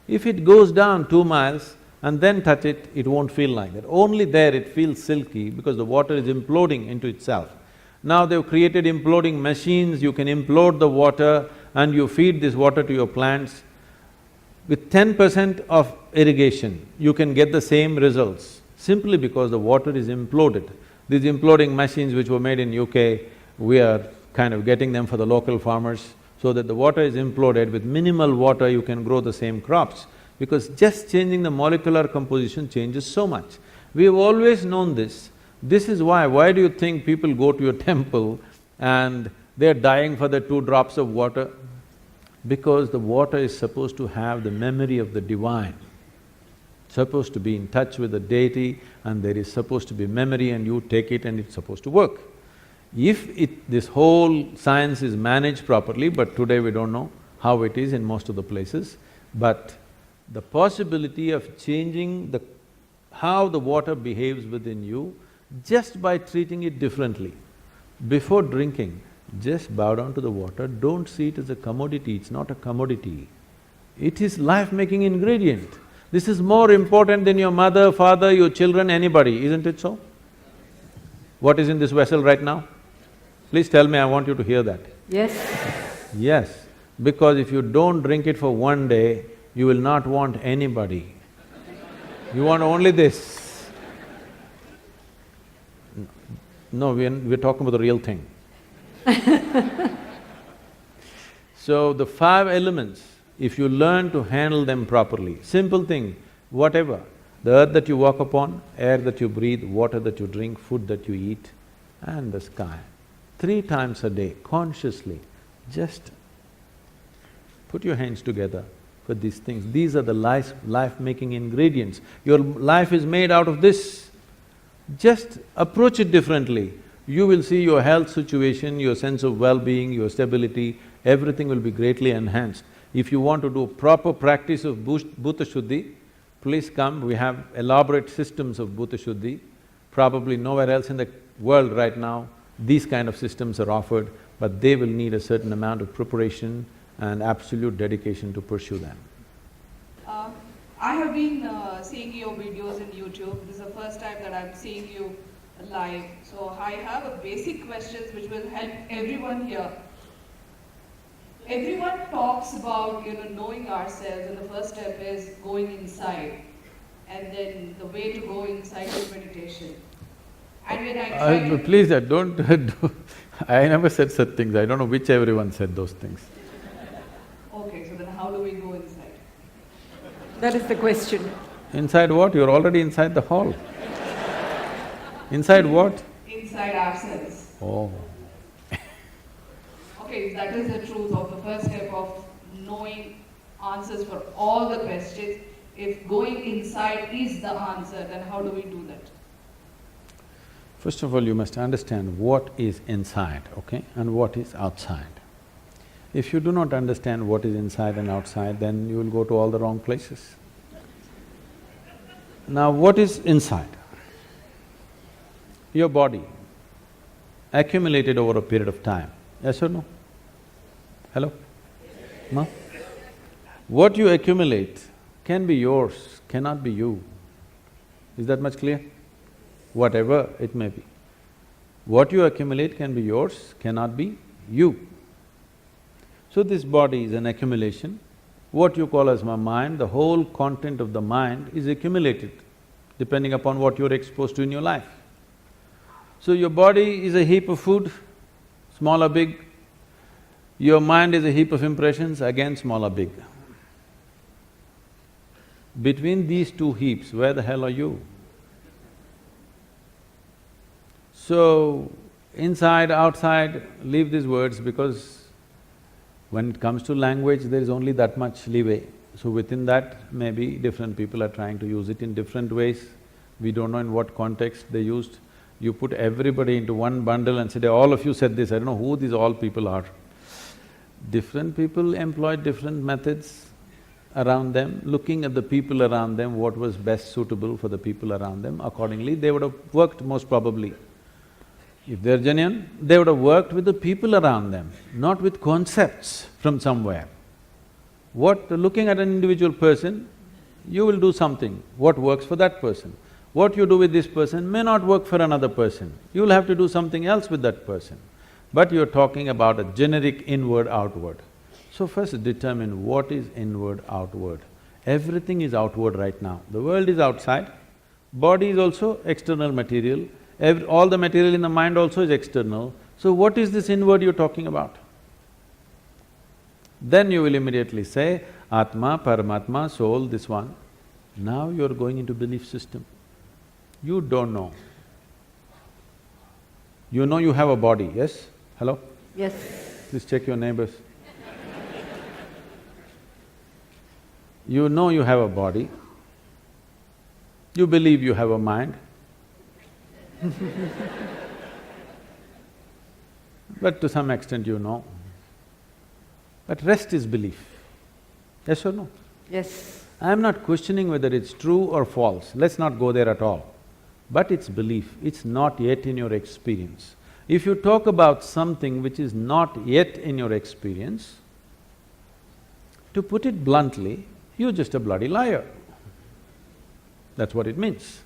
If it goes down 2 miles and then touch it, it won't feel like that. Only there it feels silky because the water is imploding into itself. Now they've created imploding machines, you can implode the water and you feed this water to your plants. With 10% of irrigation, you can get the same results simply because the water is imploded. These imploding machines which were made in UK, we are kind of getting them for the local farmers so that the water is imploded. With minimal water, you can grow the same crops because just changing the molecular composition changes so much. We've always known this. This is why do you think people go to your temple and they're dying for the 2 drops of water? Because the water is supposed to have the memory of the divine, supposed to be in touch with the deity, and there is supposed to be memory and you take it and it's supposed to work. If this whole science is managed properly, but today we don't know how it is in most of the places, but the possibility of changing how the water behaves within you just by treating it differently. Before drinking, just bow down to the water, don't see it as a commodity, it's not a commodity. It is life-making ingredient. This is more important than your mother, father, your children, anybody, isn't it so? What is in this vessel right now? Please tell me, I want you to hear that. Yes. Yes, because if you don't drink it for 1 day, you will not want anybody. You want only this. No, we're talking about the real thing. So the 5 elements, if you learn to handle them properly, simple thing, whatever, the earth that you walk upon, air that you breathe, water that you drink, food that you eat, and the sky. 3 times a day, consciously, just put your hands together for these things. These are the life-making ingredients. Your life is made out of this. Just approach it differently. You will see your health situation, your sense of well-being, your stability, everything will be greatly enhanced. If you want to do proper practice of Bhuta Shuddhi, please come, we have elaborate systems of Bhuta Shuddhi. Probably nowhere else in the world right now, these kind of systems are offered, but they will need a certain amount of preparation and absolute dedication to pursue them. I have been seeing your videos in YouTube. This is the first time that I'm seeing you live. So I have a basic questions which will help everyone here. Everyone talks about, knowing ourselves, and the first step is going inside. And then the way to go inside is meditation. And when I try Please, don't I never said such things. I don't know which everyone said those things. Okay, so then how do we go inside? That is the question. Inside what? You're already inside the hall. Inside what? Inside ourselves. Oh. Okay, that is the truth of the first step of knowing answers for all the questions. If going inside is the answer, then how do we do that? First of all, you must understand what is inside, okay, and what is outside. If you do not understand what is inside and outside, then you will go to all the wrong places. Now, what is inside? Your body, accumulated over a period of time, yes or no? Hello? No? What you accumulate can be yours, cannot be you. Is that much clear? Whatever it may be. What you accumulate can be yours, cannot be you. So this body is an accumulation. What you call as my mind, the whole content of the mind is accumulated depending upon what you're exposed to in your life. So your body is a heap of food, small or big. Your mind is a heap of impressions, again small or big. Between these 2 heaps, where the hell are you? So, inside, outside, leave these words because when it comes to language, there is only that much leeway. So within that, maybe different people are trying to use it in different ways. We don't know in what context they used. You put everybody into one bundle and say, all of you said this, I don't know who these all people are. Different people employed different methods around them, looking at the people around them, what was best suitable for the people around them, accordingly they would have worked most probably. If they're genuine, they would have worked with the people around them, not with concepts from somewhere. Looking at an individual person, you will do something, what works for that person. What you do with this person may not work for another person. You will have to do something else with that person. But you're talking about a generic inward-outward. So first determine what is inward-outward. Everything is outward right now. The world is outside, body is also external material, all the material in the mind also is external. So what is this inward you're talking about? Then you will immediately say, Atma, Paramatma, soul, this one. Now you're going into belief system. You don't know. You know you have a body, yes? Hello? Yes. Please check your neighbors. You know you have a body. You believe you have a mind. But to some extent you know. But rest is belief. Yes or no? Yes. I am not questioning whether it's true or false, let's not go there at all. But it's belief, it's not yet in your experience. If you talk about something which is not yet in your experience, to put it bluntly, you're just a bloody liar. That's what it means.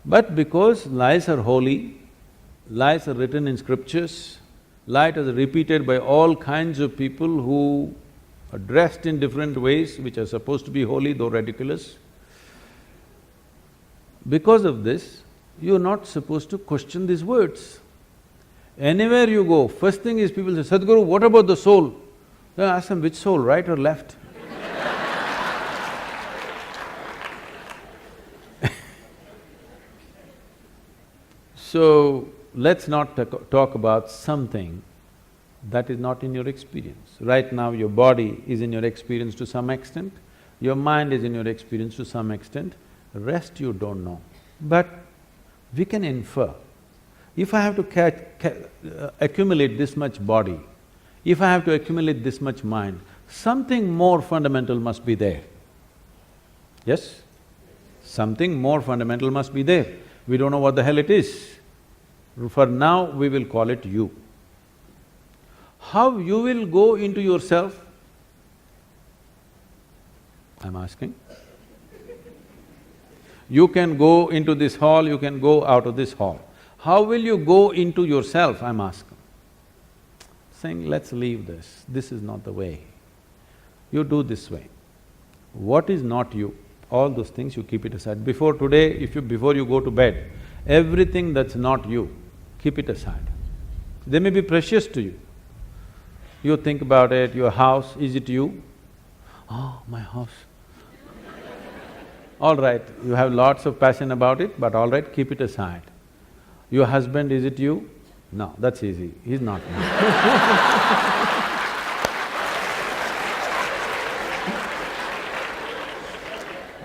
But because lies are holy, lies are written in scriptures, lies are repeated by all kinds of people who are dressed in different ways, which are supposed to be holy though ridiculous. Because of this, you're not supposed to question these words. Anywhere you go, first thing is people say, Sadhguru, what about the soul? Then I ask them, which soul, right or left? So, let's not talk about something that is not in your experience. Right now your body is in your experience to some extent, your mind is in your experience to some extent, rest you don't know. But we can infer. If I have to accumulate this much body, if I have to accumulate this much mind, something more fundamental must be there. Yes? Something more fundamental must be there. We don't know what the hell it is. For now, we will call it you. How you will go into yourself? I'm asking. You can go into this hall, you can go out of this hall. How will you go into yourself, I'm asking? Saying, let's leave this is not the way. You do this way. What is not you, all those things you keep it aside. Before today, before you go to bed, everything that's not you, keep it aside. They may be precious to you. You think about it, your house, is it you? Oh, my house. All right, you have lots of passion about it, but all right, keep it aside. Your husband, is it you? No, that's easy, he's not me.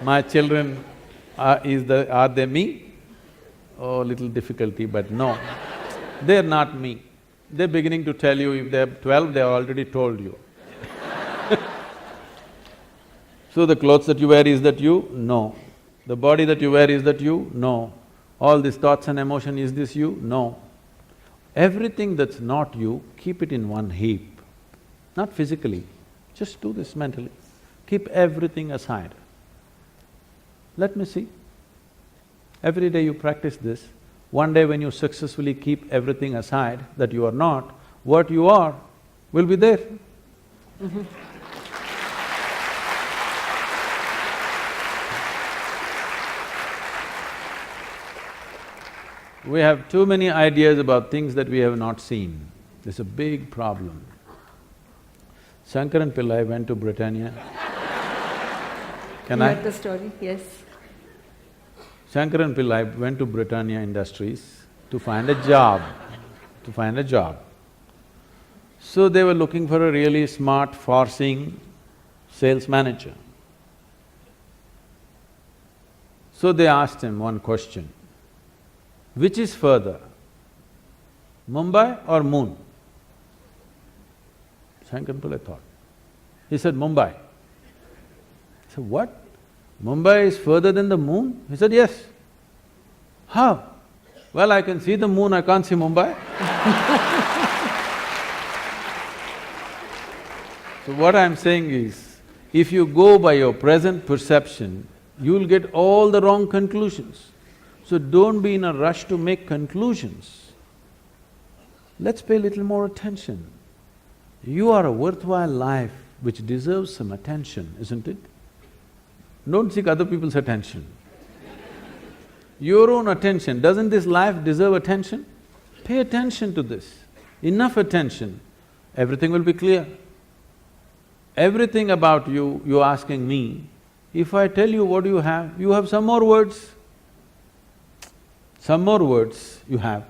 My children, are they me? Oh, little difficulty, but no, they're not me. They're beginning to tell you, if they're 12, they've already told you. So the clothes that you wear, is that you? No. The body that you wear, is that you? No. All these thoughts and emotion, is this you? No. Everything that's not you, keep it in one heap. Not physically, just do this mentally. Keep everything aside. Let me see. Every day you practice this, one day when you successfully keep everything aside that you are not, what you are will be there. We have too many ideas about things that we have not seen. It's a big problem. Shankaran Pillai went to Britannia. Can You I? heard the story, yes. Shankaran Pillai went to Britannia Industries to find a job, So they were looking for a really smart, far-seeing sales manager. So they asked him one question, which is further, Mumbai or moon? Shankaran Pillai thought. He said, Mumbai. He said, what? Mumbai is further than the moon? He said, yes. How? Well, I can see the moon, I can't see Mumbai. So what I'm saying is, if you go by your present perception, you'll get all the wrong conclusions. So don't be in a rush to make conclusions. Let's pay a little more attention. You are a worthwhile life which deserves some attention, isn't it? Don't seek other people's attention. Your own attention, doesn't this life deserve attention? Pay attention to this, enough attention, everything will be clear. Everything about you, you're asking me, if I tell you what you have some more words. Some more words you have,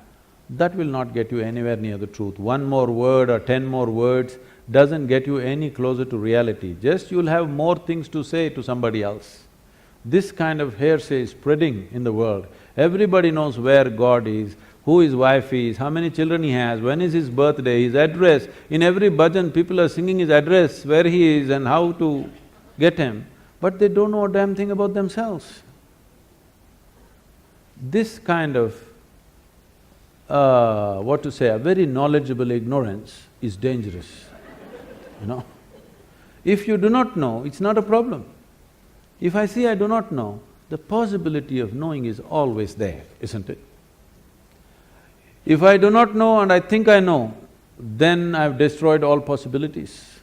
that will not get you anywhere near the truth. One more word or 10 more words doesn't get you any closer to reality, just you'll have more things to say to somebody else. This kind of hearsay is spreading in the world. Everybody knows where God is, who his wife is, how many children he has, when is his birthday, his address. In every bhajan, people are singing his address, where he is and how to get him, but they don't know a damn thing about themselves. This kind of, a very knowledgeable ignorance is dangerous, you know. If you do not know, it's not a problem. If I see I do not know, the possibility of knowing is always there, isn't it? If I do not know and I think I know, then I've destroyed all possibilities.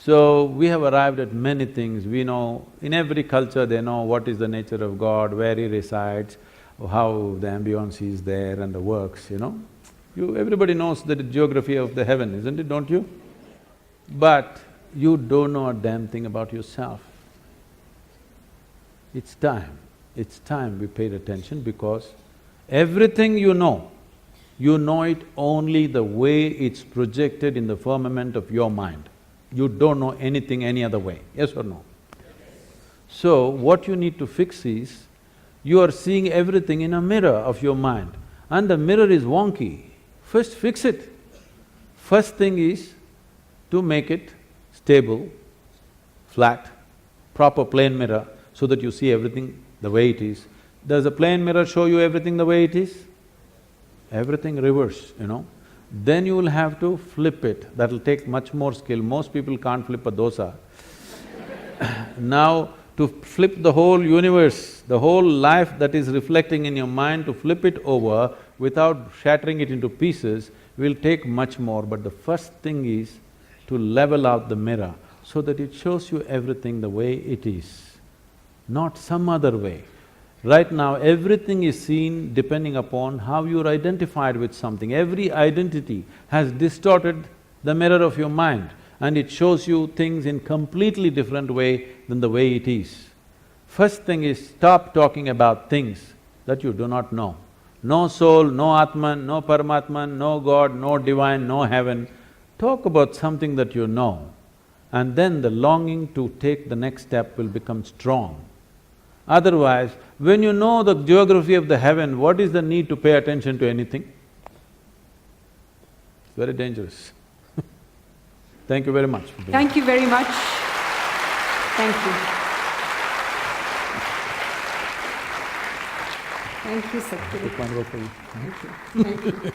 So, we have arrived at many things. We know, in every culture they know what is the nature of God, where he resides, how the ambience is there and the works, you know. Everybody knows the geography of the heaven, isn't it, don't you? But you don't know a damn thing about yourself. It's time we paid attention, because everything you know it only the way it's projected in the firmament of your mind. You don't know anything any other way, yes or no? So, what you need to fix is, you are seeing everything in a mirror of your mind, and the mirror is wonky. First fix it. First thing is to make it stable, flat, proper plane mirror, so that you see everything the way it is. Does a plane mirror show you everything the way it is? Everything reverse, you know. Then you will have to flip it, that'll take much more skill. Most people can't flip a dosa. Now, to flip the whole universe, the whole life that is reflecting in your mind, to flip it over without shattering it into pieces will take much more. But the first thing is to level out the mirror so that it shows you everything the way it is, not some other way. Right now, everything is seen depending upon how you're identified with something. Every identity has distorted the mirror of your mind, and it shows you things in completely different way than the way it is. First thing is, stop talking about things that you do not know. No soul, no Atman, no Paramatman, no God, no divine, no heaven. Talk about something that you know, and then the longing to take the next step will become strong. Otherwise, when you know the geography of the heaven, what is the need to pay attention to anything? It's very dangerous. Thank you very much. Thank you very much. Thank you. Thank you, Sadhguru. Take one vote for you. Thank you. Thank you.